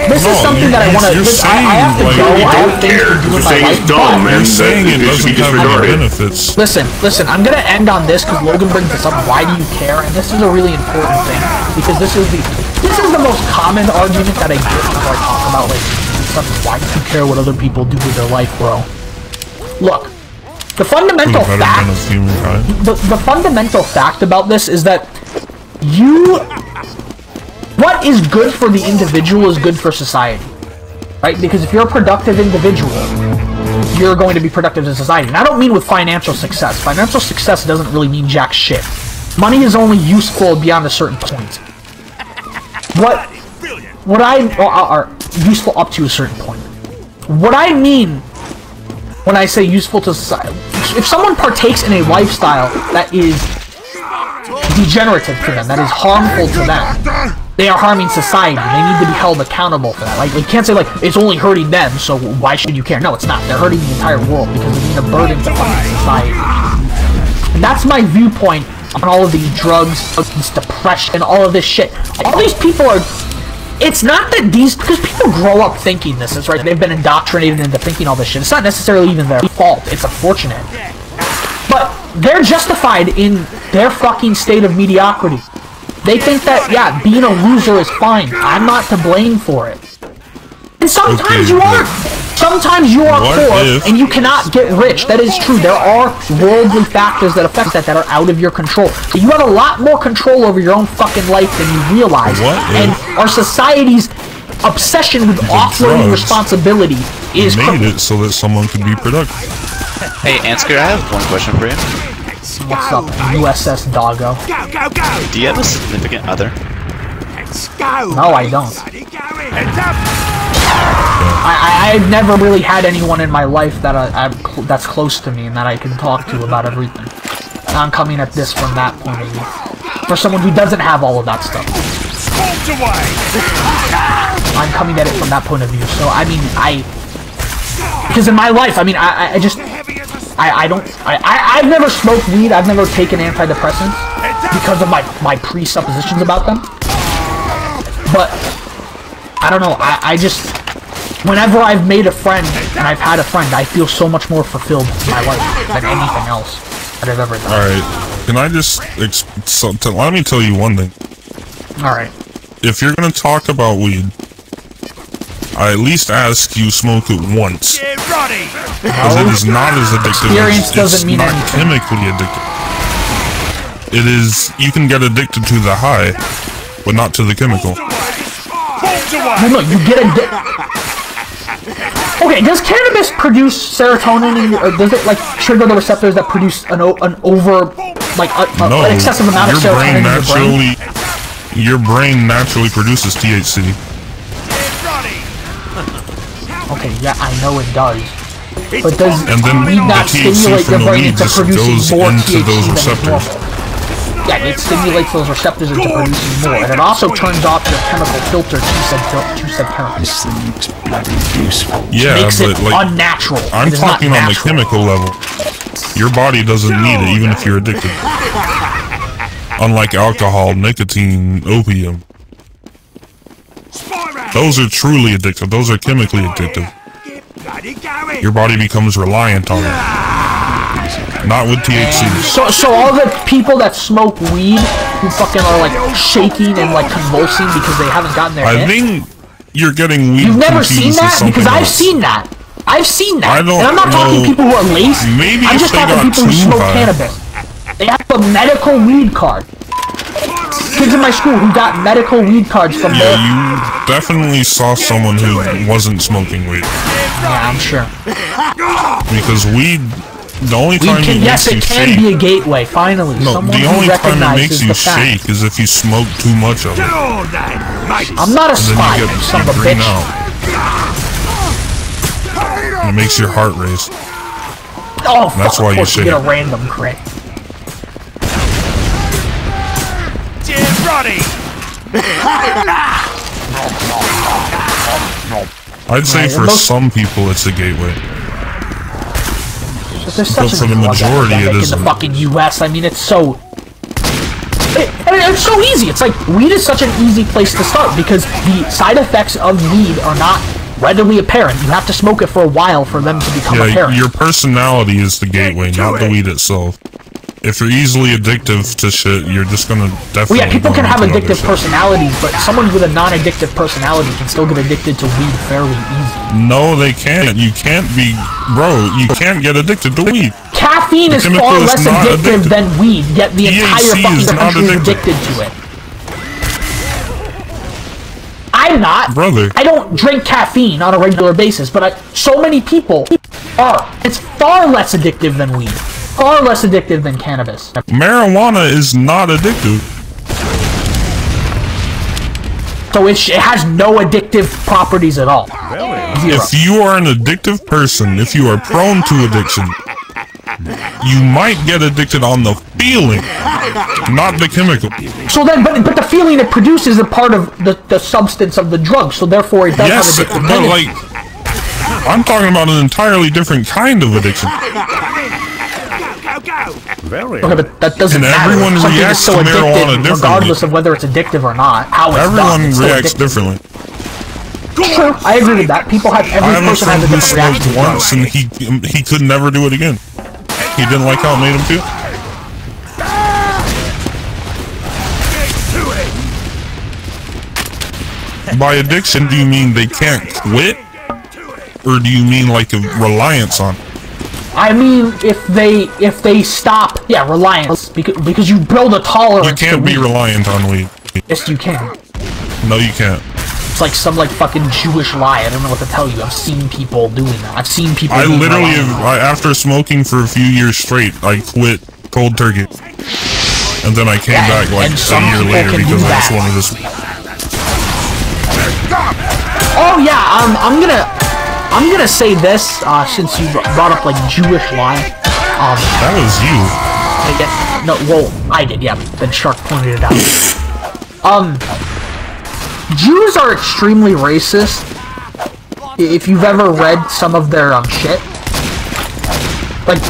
This is something that I want to. I have to like, go. you I have don't things care, to do with you're my saying life. it's dumb, but- and You're saying that it it should be doesn't have any disregarded. benefits. Listen, I'm gonna end on this because Logan brings this up. Why do you care? And this is a really important thing because this is the most common argument that I get whenever I talk about like something. Why do you care what other people do with their life, bro? Look, the fundamental For the fact, betterment of humankind. the fundamental fact about this is that what is good for the individual is good for society, right? Because if you're a productive individual, you're going to be productive in society. And I don't mean with financial success. Financial success doesn't really mean jack shit. Money is only useful beyond a certain point. Are useful up to a certain point. What I mean when I say useful to society, if someone partakes in a lifestyle that is degenerative to them, that is harmful to them, they are harming society. They need to be held accountable for that. Like, you can't say, like, it's only hurting them, so why should you care? No, it's not. They're hurting the entire world because they're being a burden to fucking society. And that's my viewpoint on all of these drugs, this depression, all of this shit. All these people are... It's not that because people grow up thinking this, it's right, they've been indoctrinated into thinking all this shit. It's not necessarily even their fault. It's unfortunate. But they're justified in their fucking state of mediocrity. They think that, yeah, being a loser is fine. I'm not to blame for it. And sometimes you are. Sometimes you are poor and you cannot get rich. That is true. There are worldly factors that affect that are out of your control. So you have a lot more control over your own fucking life than you realize. And our society's obsession with offloading responsibility is made it so that someone could be productive. Hey, Anscar, I have one question for you. What's up, USS Doggo? Do you have a significant other? No, I don't. I've never really had anyone in my life that that's close to me and that I can talk to about everything. And I'm coming at this from that point of view. for someone who doesn't have all of that stuff. I'm coming at it from that point of view. So I mean, because in my life, I mean, I've never smoked weed. I've never taken antidepressants because of my presuppositions about them. But I don't know. I just, whenever I've made a friend and I've had a friend, I feel so much more fulfilled in my life than anything else that I've ever done. All right, can I just let me tell you one thing. All right. If you're gonna talk about weed, I at least ask you smoke it once. Because it is not as addictive. Experience doesn't mean anything. anything. Chemically addictive. It is. You can get addicted to the high, but not to the chemical. No, you get Okay, does cannabis produce serotonin, or does it like trigger the receptors that produce an excessive amount of serotonin in your brain? Your brain naturally produces THC. Okay, yeah, I know it does. But does weed the not THC stimulate your from the brain weed into just producing goes more into THC those than receptors. normal? Yeah, it stimulates those receptors into producing more, and it also turns off your chemical filter, two-said chemical. Yeah, makes but it like, unnatural. I'm talking on the chemical level. Your body doesn't need it, even if you're addicted. Unlike alcohol, nicotine, opium. Those are truly addictive. Those are chemically addictive. Your body becomes reliant on it. Not with THC. So all the people that smoke weed who fucking are like shaking and like convulsing because they haven't gotten their hit? I think you're getting weed. You've never seen that? Because I've seen that. I've seen that. And I'm not talking people who are lazy. Maybe I'm just talking people who smoke cannabis. They have a medical weed card. Kids in my school who got medical weed cards from there. You definitely saw someone who wasn't smoking weed. Yeah, I'm sure. Because weed, the only time it makes you shake... Yes, it can be a gateway, finally. No, the only time it makes you shake is if you smoke too much of it. I'm not a spy, you son of a bitch. And it makes your heart race. Oh, that's why you shake. You get a random crit. I'd say for some people it's a gateway. But for the majority it isn't. In the fucking US, I mean, it's so... It's so easy. It's like, weed is such an easy place to start because the side effects of weed are not readily apparent. You have to smoke it for a while for them to become apparent. Your personality is the gateway, not the weed itself. If you're easily addictive to shit, you're just gonna definitely... Well, yeah, people can have addictive personalities, but someone with a non-addictive personality can still get addicted to weed fairly easy. No, they can't. You can't be... Bro, you can't get addicted to weed. Caffeine is far less addictive than weed, yet the entire fucking country is addicted to it. I'm not. Brother. I don't drink caffeine on a regular basis, but so many people are. It's far less addictive than weed. Far less addictive than cannabis. Marijuana is not addictive. So it has no addictive properties at all. Really? If you are an addictive person, if you are prone to addiction, you might get addicted on the feeling, not the chemical. So then, but the feeling it produces is a part of the substance of the drug, so therefore it does have addictive tendencies. But like, I'm talking about an entirely different kind of addiction. Okay, but that doesn't matter. Everyone reacts to marijuana differently. Regardless of whether it's addictive or not. How it's everyone reacts differently. True, I agree with that. People have, every person has a different reaction. Once and he could never do it again. He didn't like how it made him feel. By addiction, do you mean they can't quit? Or do you mean like a reliance on it? I mean, if they stop, yeah, reliance, because you build a tolerance. You can't be reliant on weed. Yes, you can. No, you can't. It's like some fucking Jewish lie. I don't know what to tell you. I've seen people doing that. I've seen people. I literally, after smoking for a few years straight, I quit cold turkey, and then I came back like a year later because I just wanted this. Oh yeah, I'm gonna say this since you brought up like Jewish lie. That was you. No, well, I did, yeah. Then Shark pointed it out. Jews are extremely racist. If you've ever read some of their shit, like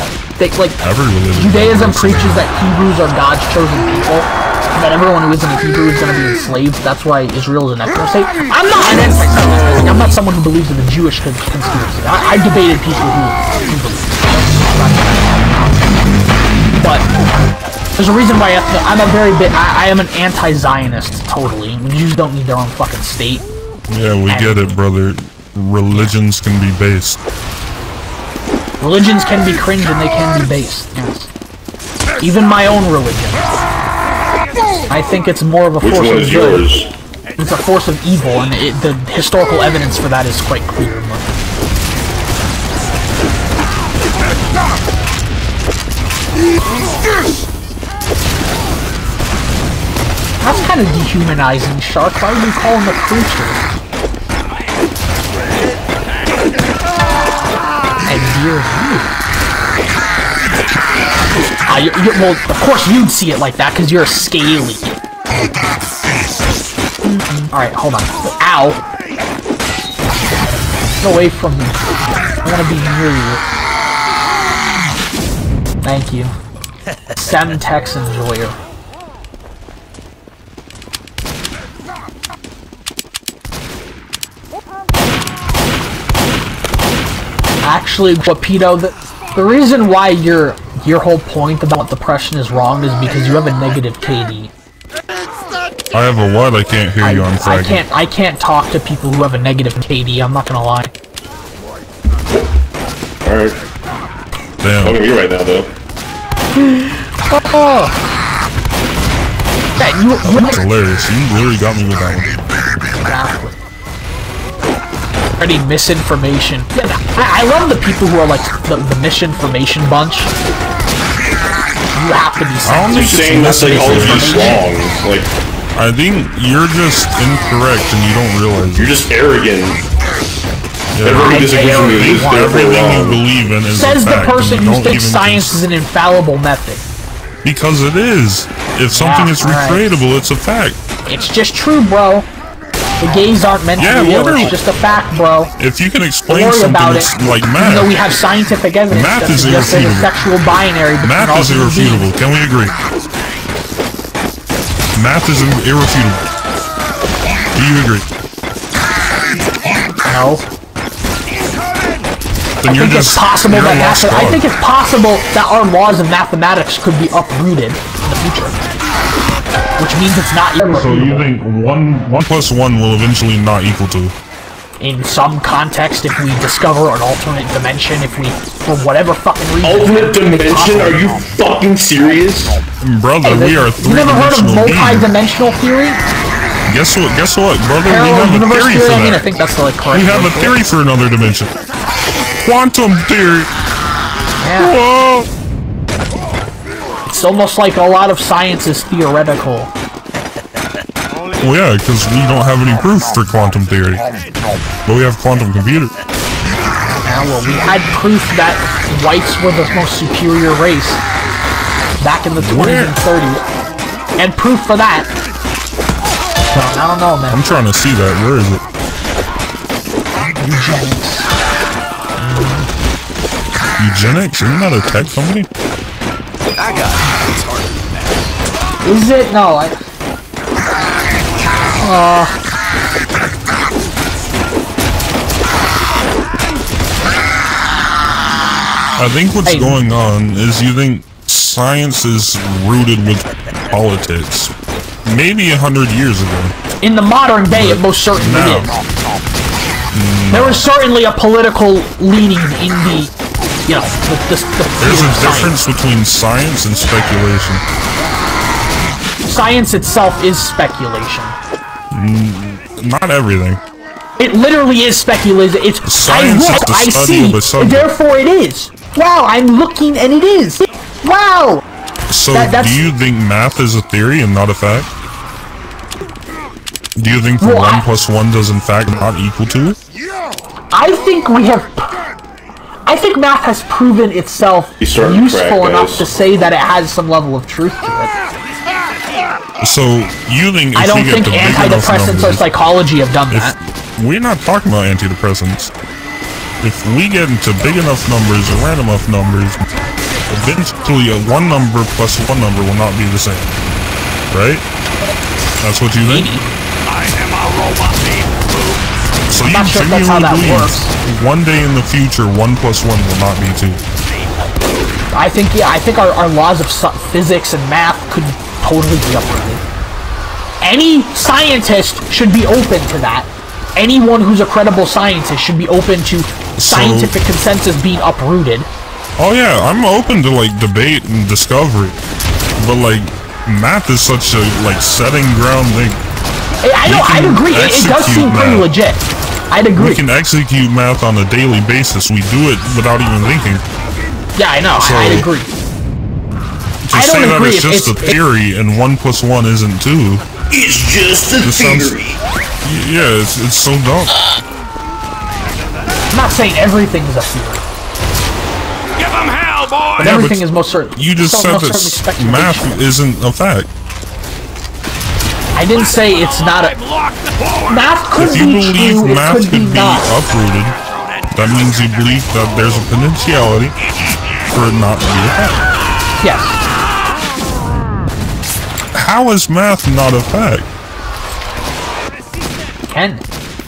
Judaism preaches that Hebrews are God's chosen people, and that everyone who isn't a Hebrew is going to be enslaved. That's why Israel is an ethnic state. I'm not an ethnic state. I'm not someone who believes in the Jewish conspiracy. I've debated people who believe. But there's a reason why I am an anti-Zionist, totally. Jews don't need their own fucking state. Yeah, we get it, brother. Religions can be based. Religions can be cringe and they can be based, yes. Even my own religion. I think it's more of a force of good. It's a force of evil, and the historical evidence for that is quite clear. That's kind of dehumanizing, Shark. Why would you call him a creature? And dear you. Well, of course you'd see it like that, because you're scaly. Alright, hold on. Ow! Get away from me. I want to be near you. Thank you. Semtex enjoyer. Actually, Guapito, the reason why your whole point about depression is wrong is because you have a negative KD. I have a what? I can't hear you on Fraggy. I can't talk to people who have a negative KD, I'm not gonna lie. Alright. Damn. Talking to you right now, though. Oh. That's hilarious. You literally got me with that one. Already misinformation. Yeah, I love the people who are like the misinformation bunch. You have to be saying that's like all just wrong. Like, I think you're just incorrect and you don't realize you're just arrogant. Yeah, everything you believe in is says a fact, the person who thinks science is an infallible method. Because it is. If something is recreatable, it's a fact. It's just true, bro. The gays aren't meant to be real. It's just a fact, bro. If you can explain something like math, even though we have scientific evidence, math is irrefutable. A sexual binary. Math is irrefutable. Can we agree? Math is irrefutable. Do you agree? No. Then I think it's possible that our laws of mathematics could be uprooted in the future. Which means it's not irrefutable. So you think 1 plus 1 will eventually not equal 2? In some context, if we discover an alternate dimension, if we, for whatever fucking reason... Alternate dimension? Are you fucking serious? Brother, we are three-dimensional. You never heard of multi-dimensional theory? Guess what, brother? We have a theory for that. I think that's the correct. We have a theory for another dimension. Quantum theory. Yeah. Whoa. It's almost like a lot of science is theoretical. Well, yeah, because we don't have any proof for quantum theory. But we have quantum computers. Yeah, well, we had proof that whites were the most superior race back in the 20s and 30s. And proof for that. So, I don't know, man. I'm trying to see that. Where is it? Eugenics. Eugenics? Isn't that a tech company? I got it. It's harder than that. Is it? No, I think what's going on is you think science is rooted with politics. Maybe 100 years ago. In the modern day, it most certainly is. There is certainly a political leaning in the, you know, the there's a difference between science and speculation. Science itself is speculation. Not everything. It literally is speculation. It's science is the study of a subject. Therefore it is. Wow, I'm looking and it is. Wow. So do you think math is a theory and not a fact? Do you think 1 plus 1 does in fact not equal 2? I think we have... I think math has proven itself useful enough to say that it has some level of truth to it. So you think if I don't we get think to big enough antidepressants or numbers, psychology have done that. we're not talking about antidepressants. If we get into big enough numbers or random enough numbers, eventually a one number plus one number will not be the same. Right? That's what you think? I am a robot thief. So I'm you not sure if that's how that genuinely works. believe one day in the future 1 plus 1 will not be 2? I think, yeah, I think our laws of physics and math could totally be uprooted. Any scientist should be open to that. Anyone who's a credible scientist should be open to scientific consensus being uprooted. Oh yeah, I'm open to like debate and discovery, but like math is such a like setting ground thing. I know, I'd agree. It does seem pretty legit. I'd agree. We can execute math on a daily basis. We do it without even thinking. Yeah, I know. So, I'd agree. To say that it's just a theory and 1 plus 1 isn't 2. It's just a theory. Yeah, it's so dumb. I'm not saying everything is a theory. Give them hell, boy! But everything is most certainly. You just said that math isn't a fact. I didn't say it's not a... Math could If you be believe true, math it could be not. uprooted, that means you believe that there's a potentiality for it not to be a fact. Yes. How is math not a fact? Ken,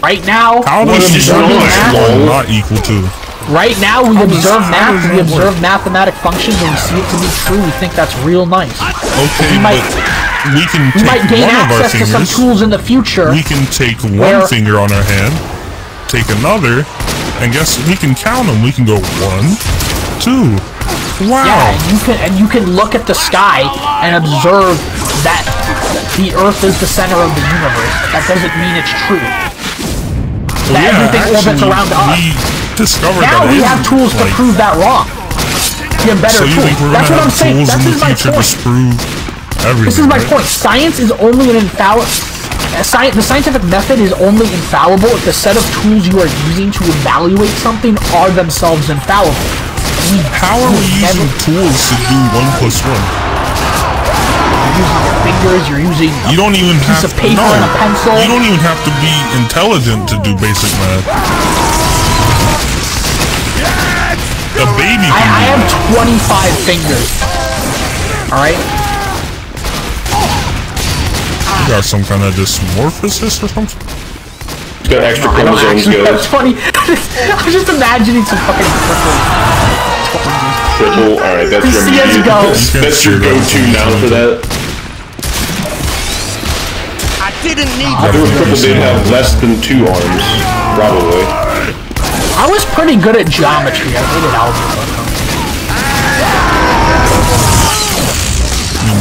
right now, How does not equal to? Right now, we observe math, we observe mathematic functions, and we see it to be true. We think that's real nice. Okay, we can we take might gain one of our access to some fingers. tools in the future. We can take one finger on our hand, take another, and guess we can count them. We can go 1, 2. Wow. Yeah, and you can look at the sky and observe that the Earth is the center of the universe. That doesn't mean it's true. That everything orbits around us. Now we have tools to prove that wrong. We have better tools. That's what I'm saying. This is my point. This is my point. Science is only an infallible. The scientific method is only infallible if the set of tools you are using to evaluate something are themselves infallible. How are we using tools to do 1 plus 1? You're using your fingers. You're using a piece of paper and a pencil. You don't even have to be intelligent to do basic math. A baby can I have 25 fingers. Alright? You got some kind of dysmorphosis or something? He's got extra chromosomes, guys. That's funny. I was just imagining some fucking triple. Alright, that's your immediate. That's your go-to noun for that. I didn't need I think triple did have less than 2 arms. Probably. I was pretty good at geometry. I hated algebra.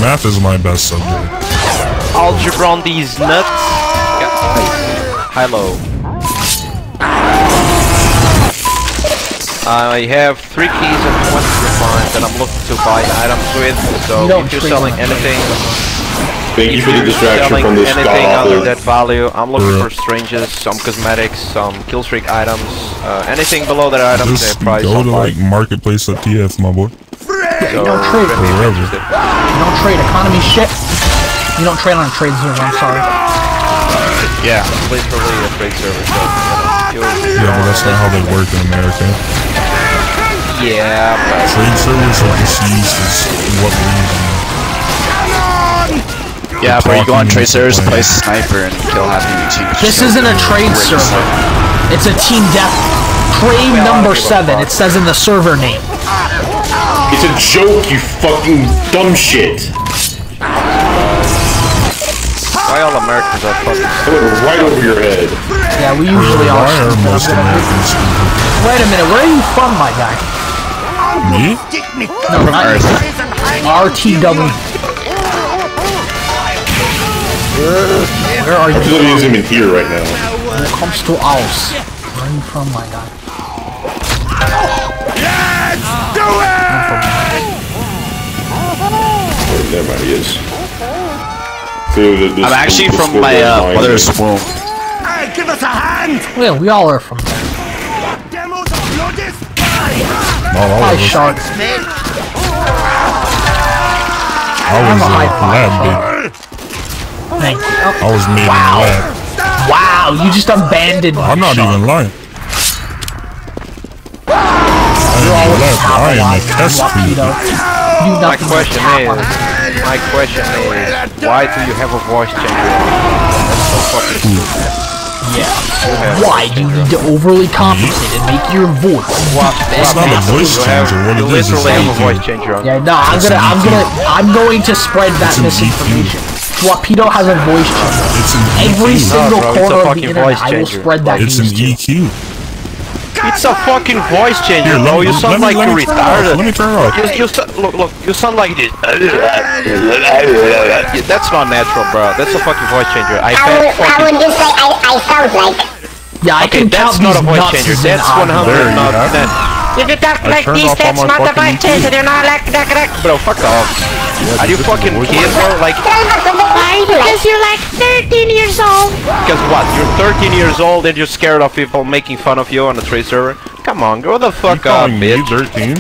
Math is my best subject. Algebra on these nuts. Hello. I have 3 keys and 20 refines that I'm looking to buy items with. So if you're selling anything, thank you for the distraction from this anything under that value, I'm looking for stranges, some cosmetics, some kill streak items, anything below that item. Just go to like marketplace at TF, my boy. You don't trade. You don't trade economy shit. You don't trade on a trade server. I'm sorry. Yeah, it's literally a trade server. So, yeah, but that's not how they work in America. Yeah, but trade servers are just used as what we're using. Yeah, but you go on trade servers, play sniper, and kill half of your team. This isn't a trade server. It's a team death. Trade number 7. It says in the server name. It's a joke, you fucking dumb shit. Why all Americans are fucking stupid? Right over your head. Yeah, we usually are. Why are most Americans stupid? Wait a minute, where are you from, my guy? Me? No, not you. RTW. Where are you? RTW isn't even here right now. When it comes to us, where are you from, my guy? Let's do it! Oh, never mind, he is. I'm actually from my mother's womb. Hey, give us a hand! Well, we all are from there. Demos of Lotus! Hi, Shark. I was lab, baby. Thank you. I was made in the lab. Wow, you just abandoned me. I'm not even lying. I am a test tube. My question is, why do you have a voice changer? That's so fucking stupid. Yeah. Why do you need to overly compensate and make your voice? It's not a voice changer. What it is literally have a voice EQ. changer on. Yeah, no, I'm going to spread that misinformation. Wapido has a voice changer. It's an Every EQ. single bro, corner of the fucking internet, voice I will changer. spread that It's an news to. EQ. It's a fucking voice changer, Here, bro. You sound like you're retarded. Let me turn it off. Look, you sound like this. That's not natural, bro. That's a fucking voice changer. How would you say I sound like? Yeah, I can that's count not a these voice nuts changer. as That's an 100 There you not have it. If you talk I like turned this, off all that's my not a fucking voice changer. You're not like that. Bro, fuck off. Are you fucking kidding, bro? Like, Why? Because you're like 13 years old. because what? You're 13 years old and you're scared of people making fun of you on the trade server? Come on, grow the fuck up, Calling me bitch. 13?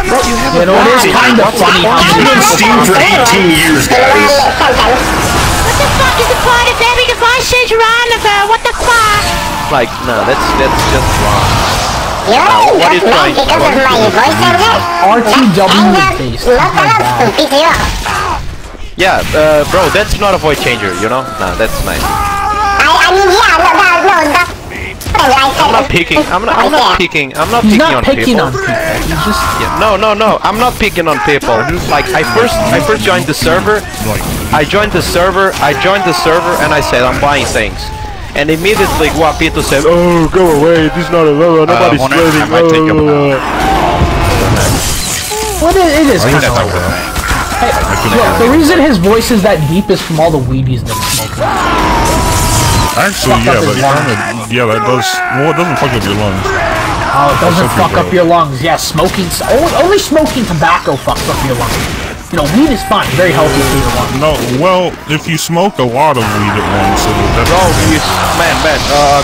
Bro, you have You know, it is kind of funny how I've been on Steam for 18 years, guys. What the fuck is the point of having a voice changer on? What the fuck? like, no, that's just wrong. You only what is got mad going because of my voice changer? RTW face. Not enough to pick you up. Yeah, bro, that's not a voice changer, you know? No, that's nice. I mean, yeah, no. I'm not picking. I'm not picking. I'm not He's picking not on picking people. on people. He's just Yeah, no. I'm not picking on people. Like I first joined the server. I joined the server, and I said I'm buying things. And immediately Guapito said, "Oh, go away! This is not a nobody's trading." I might take him now. well, it is kind of like that. Hey, look, the reason his voice is that deep is from all the weedies that he smokes. Actually, Fuck up yeah, his that does. Well, it doesn't fuck up your lungs. Oh, it doesn't That's fuck okay, up bro. your lungs. Yeah, smoking. Only smoking tobacco fucks up your lungs. You know, weed is fine, very healthy for your lungs. No, well, if you smoke a lot of weed at once, Bro, man,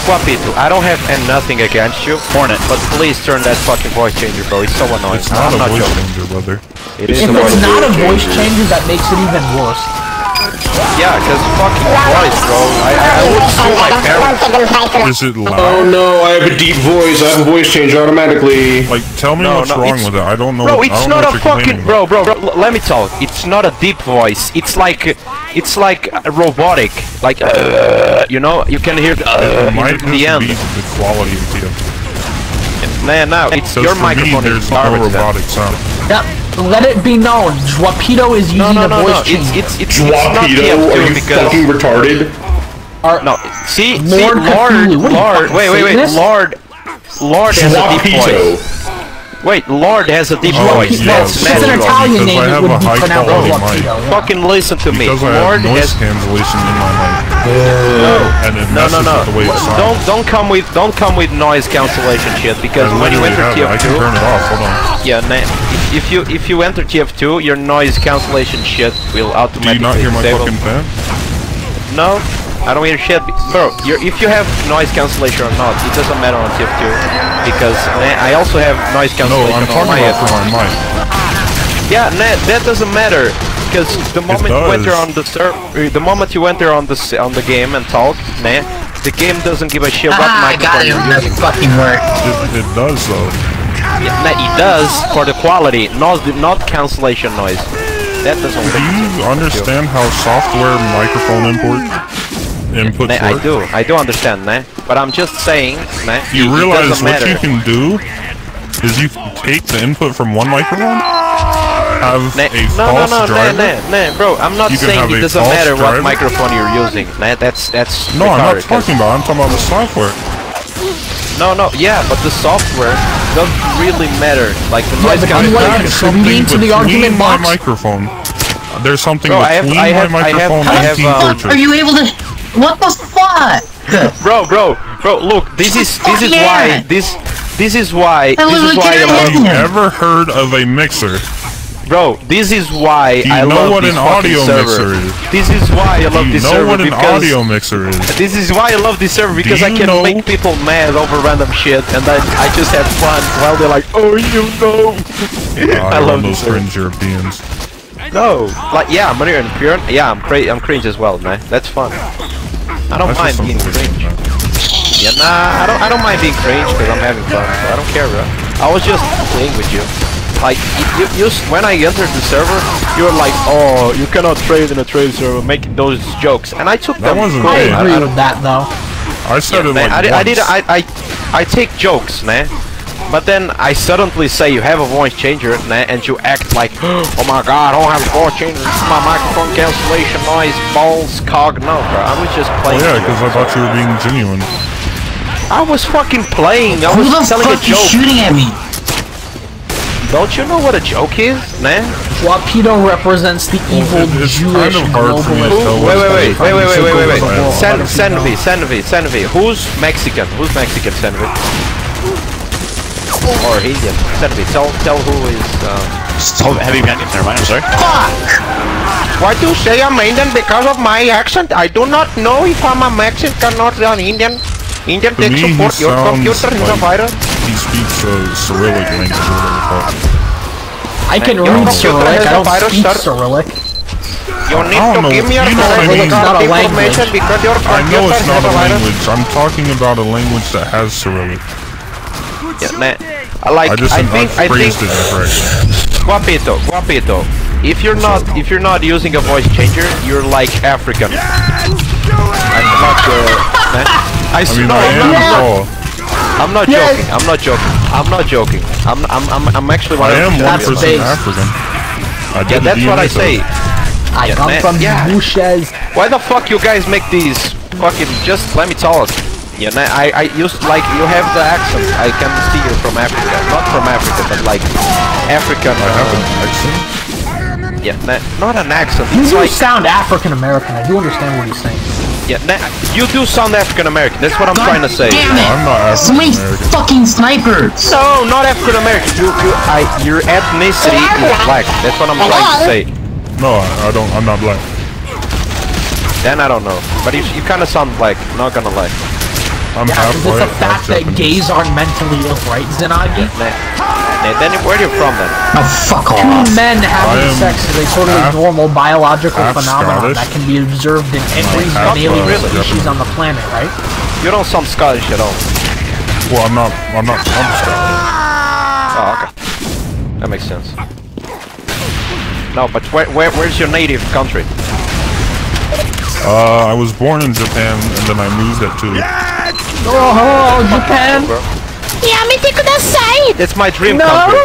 Guapito, I don't have nothing against you, Hornet, but please turn that fucking voice changer, bro. It's so annoying. it's not I'm a voice joking. changer, brother. It is If a voice it's not a changer. voice changer, that makes it even worse. Yeah, cause fucking voice, bro. I would sue my parents. Is it loud? Oh no, I have a deep voice. I have a voice change automatically. Like, tell me what's wrong with it. I don't know. Bro, I it's don't not know a what you're fucking complaining bro. Let me talk. It's not a deep voice. It's like robotic. Like you know, you can hear It might the just end. be the quality of TF2. Nah, no, it's Because your for microphone me, is there's no garbage. then. robotic sound. Yep. Let it be known, Wapido is using No, a voice changer. it's not Wapido, are TF2 you because fucking retarded? no. See, Lord Cthulhu. What are you, Lord. fucking Wait. Satanist? Lord has a deep Wapido. voice. Wait, Lord has a deep Oh, voice. yes. That's It's an natural. Italian Because name, I it have would a be high pronounced quality Wapido. mic. Yeah. Fucking listen to me. Because I Lord have noise has cancellation in my mic. And it no. messes with the way it sounds. Don't come with noise cancellation shit because I when you literally enter have it. I can TF2, turn it off. Hold on. yeah, if you enter TF2, your noise cancellation shit will Do automatically you not hear my disable. fucking fan? No, I don't hear shit, bro. If you have noise cancellation or not, it doesn't matter on TF2 because I also have noise No, cancellation I'm on talking my about for headphones. my mic. Yeah, that doesn't matter because the moment you enter on the moment you enter on the game and talk, the game doesn't give a shit what microphone you're using. fucking work. It does though. Yeah, it does for the quality, not cancellation noise. That doesn't Do work. you understand how software microphone inputs work? I do understand, but I'm just saying, You it realize doesn't what matter. you can do is you take the input from one microphone, have a false driver. Bro, I'm not You can saying have it a doesn't false matter what driver. microphone you're using. That's No, I'm not retarded, 'cause- talking about. I'm talking about the software. No, yeah, but the software doesn't really matter. Like the noise but cancellation. unlike There's contributing to the between argument my box. microphone. There's something Bro, between my microphone and Team Are Torture. you able to? What the fuck? Bro, look, this is why yeah. this is why was this is why legit. Have you ever heard of a mixer? Bro, this is why I love this fucking server. This is why I love this server. You know what an audio mixer is? This is why I love this server, because I can make people mad over random shit, and then I just have fun while they're like, oh, you know. I love those cringe Europeans. No, like yeah, I'm European. Yeah, I'm cringe as well, man. That's fun. I don't mind being cringe. Yeah, nah, I don't mind being cringe because I'm having fun. So I don't care, bro. I was just playing with you. Like, when I entered the server, you were like, oh, you cannot trade in a trade server, making those jokes, and I took them. I agree with that, though. I said it like I take jokes, man. But then I suddenly say you have a voice changer, nah, and you act like, oh my god, I don't have a voice changer, my microphone cancellation noise, balls, cog, no, bro. I was just playing. Oh, yeah, because I thought you were being genuine. I was fucking playing. I was telling a joke. Who the fuck is shooting at me? Don't you know what a joke is, man? Guapito represents the evil Jewish globalist. Wait. Send me. Who's Mexican? Who's Mexican? Send me. Or Indian. Send me. Tell who is. So heavy Indian. Never mind. I'm sorry. Fuck! Why do you say I'm Indian because of my accent? I do not know if I'm a Mexican or an Indian. Indian tech support your computer is a virus. He speaks Cyrillic language or whatever. I can read Cyrillic, I don't speak Cyrillic. You need to give me your information because your computer I know it's not a language. I'm talking about a language that has Cyrillic. Yeah, man. I think Guapito. If you're not using a voice changer, you're like African. I'm not joking. I'm actually one of them. I am 1% African. Yeah, that's what I say. I come from Bushes. Why the fuck you guys make these fucking, just let me talk. Yeah, I used, like, you have the accent. I can see you're from Africa. Not from Africa, but like African. I have an accent? Yeah, not an accent. You do sound African American. I do understand what he's saying. Yeah, you do sound African American. That's what I'm trying to say. Damn it! I'm not African American. So many fucking snipers. No, not African American. Your ethnicity is black. That's what I'm trying to say. No, I don't. I'm not black. Then I don't know. But you kind of sound black. Not gonna lie. I'm yeah, half it's white, a fact that gays aren't mentally ill, right, Zenagi? Then where are you from then? Oh, fuck off. Two men having sex is a totally normal biological phenomenon Scottish. that can be observed in every alien species on the planet, right? You don't sound Scottish at all. Well, I'm not from Scotland. Oh, okay. That makes sense. No, but where's your native country? I was born in Japan and then I moved it to. Oh, Japan! That's my dream country.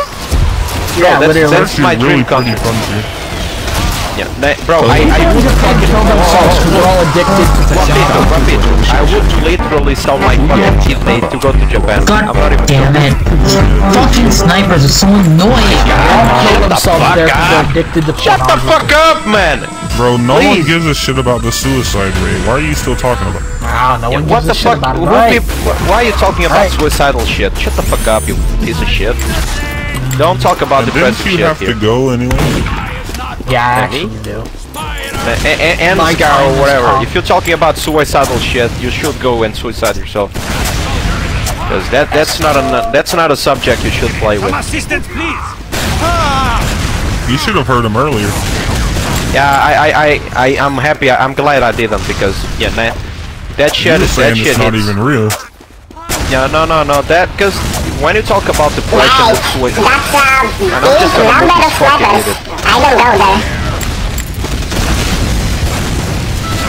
Yeah, that's my dream country. Yeah, bro, I would fucking kill themselves because they're all addicted to the I would literally sell my fucking kidney to go to Japan. God I'm not even damn it. Fucking snipers are so annoying. They all kill themselves there because they're addicted to Shut the fuck up, man! Bro, no one gives a shit about the suicide rate. Why are you still talking about it? Wow, no one what gives the a shit fuck? about it. Right. Why are you talking about suicidal shit? Shut the fuck up, you piece of shit. Don't talk about depressive shit here. Didn't you have to go anyway? Yeah, actually you do. And Scar or whatever. If you're talking about suicidal shit, you should go and suicide yourself. Because that's not a subject you should play with. Assistance, please. You should have heard him earlier. Yeah, I'm happy. I'm glad I didn't because man, that shit is it's not even real. Yeah, no. That because when you talk about depression, it's suicide. And I'm just gonna move this fucking idiot. I don't know that.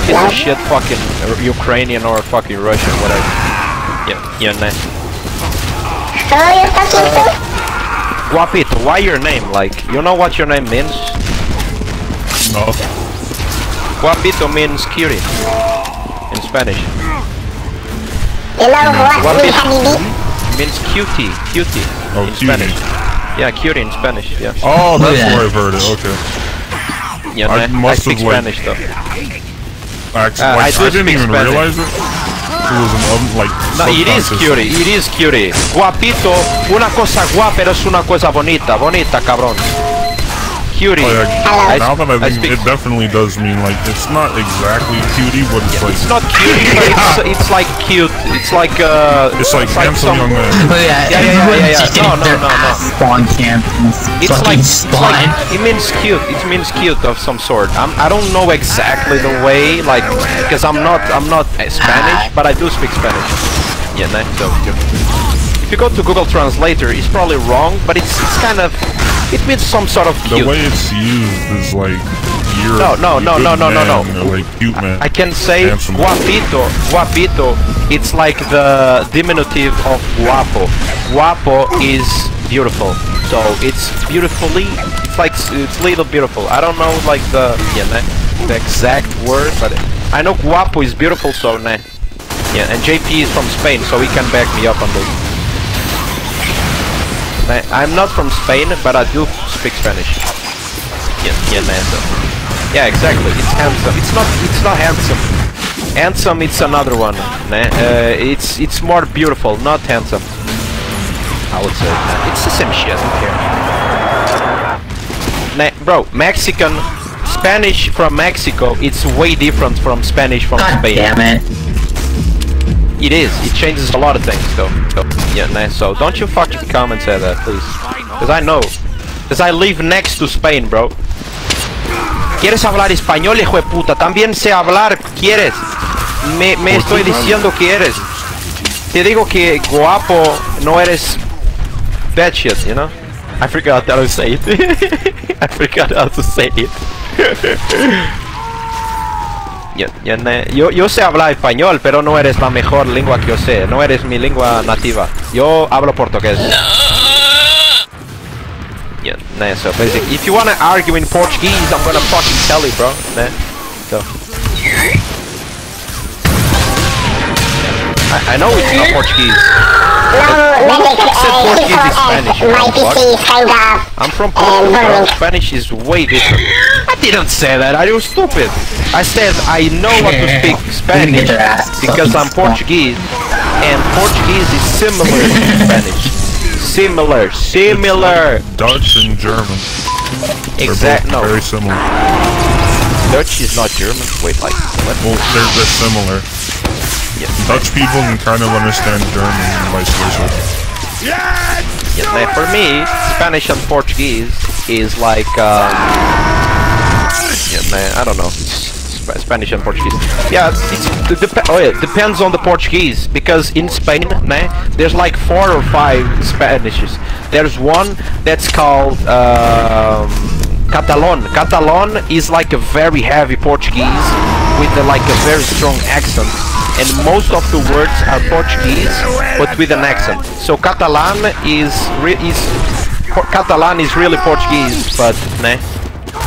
Piece of shit, fucking Ukrainian or fucking Russian, whatever. Yeah, man. So you're fucking too? Guapito, why your name? Like, you know what your name means? No. Guapito means cutie in Spanish. You know what means habibi? Means cutie Oh, in cutie. Spanish. Yeah, cutie in Spanish, yeah. Oh, that's where I've heard it, okay. Yeah, I speak Spanish though. I didn't even realize it. It was an, no, it is cutie. Guapito, una cosa guapa, pero es una cosa bonita, cabrón. cutie. Now that I think it definitely does mean like it's not exactly cutie, but it's like it's not cutie, but it's like cute. It's like handsome young man. Yeah. No. Spawn camp. It's like it means cute. It means cute of some sort. I don't know exactly the way, like, because I'm not Spanish, but I do speak Spanish. Yeah, nice. So if you go to Google Translator, it's probably wrong, but it's kind of, it means some sort of cute. The way it's used is like you're no. Like cute man. I can say guapito. Guapito. It's like the diminutive of guapo. Guapo is beautiful. So it's beautifully. It's like it's little beautiful. I don't know like the exact word, but I know guapo is beautiful. So nah. Yeah, and JP is from Spain, so he can back me up on this. I'm not from Spain, but I do speak Spanish. Yeah, exactly. It's handsome. It's not handsome. Handsome, it's another one. It's more beautiful, not handsome. I would say. It's the same shit. Bro, Mexican, Spanish from Mexico, it's way different from Spanish from Spain. Damn it. It is. It changes a lot of things, though. So don't you fucking come and say that, please. Because I know. Because I live next to Spain, bro. ¿Quieres hablar español, hijo de puta? También sé hablar, ¿quieres? Me estoy diciendo que eres. Te digo que guapo no eres bad shit, you know? I forgot how to say it. I forgot how to say it. Yo sé hablar español, pero no eres la mejor lengua que yo sé. No eres mi lengua nativa. Yo hablo portugués. So basically, if you wanna argue in Portuguese, I'm gonna fucking tell you, bro. So I know it's not Portuguese. Portuguese is Spanish. I'm from Portugal. Spanish is way different. I didn't say that. Are you stupid? I said I know what to speak Spanish because I'm Portuguese, and Portuguese is similar to Spanish. Similar. Dutch and German. Exactly. No. Very similar. Dutch is not German. Wait, like what? Well, they're similar. Yeah. Dutch people can kind of understand German and vice versa. Yeah, for me, Spanish and Portuguese is like I don't know. Spanish and Portuguese. Yeah, it depends on the Portuguese, because in Spain, there's like 4 or 5 Spanishes. There's one that's called Catalan. Catalan is like a very heavy Portuguese with like a very strong accent, and most of the words are Portuguese but with an accent. So Catalan is really Portuguese, but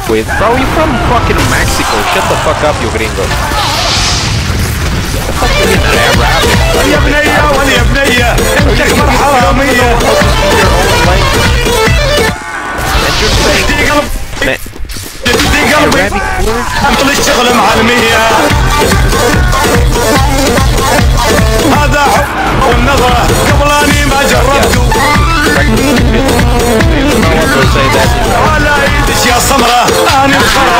with bro, you from fucking Mexico? Shut the fuck up, you gringo. And you're saying Arabic words? هذا حب والنظرة قبلاني ما جربته على ايدك يا سمرة اني الخرا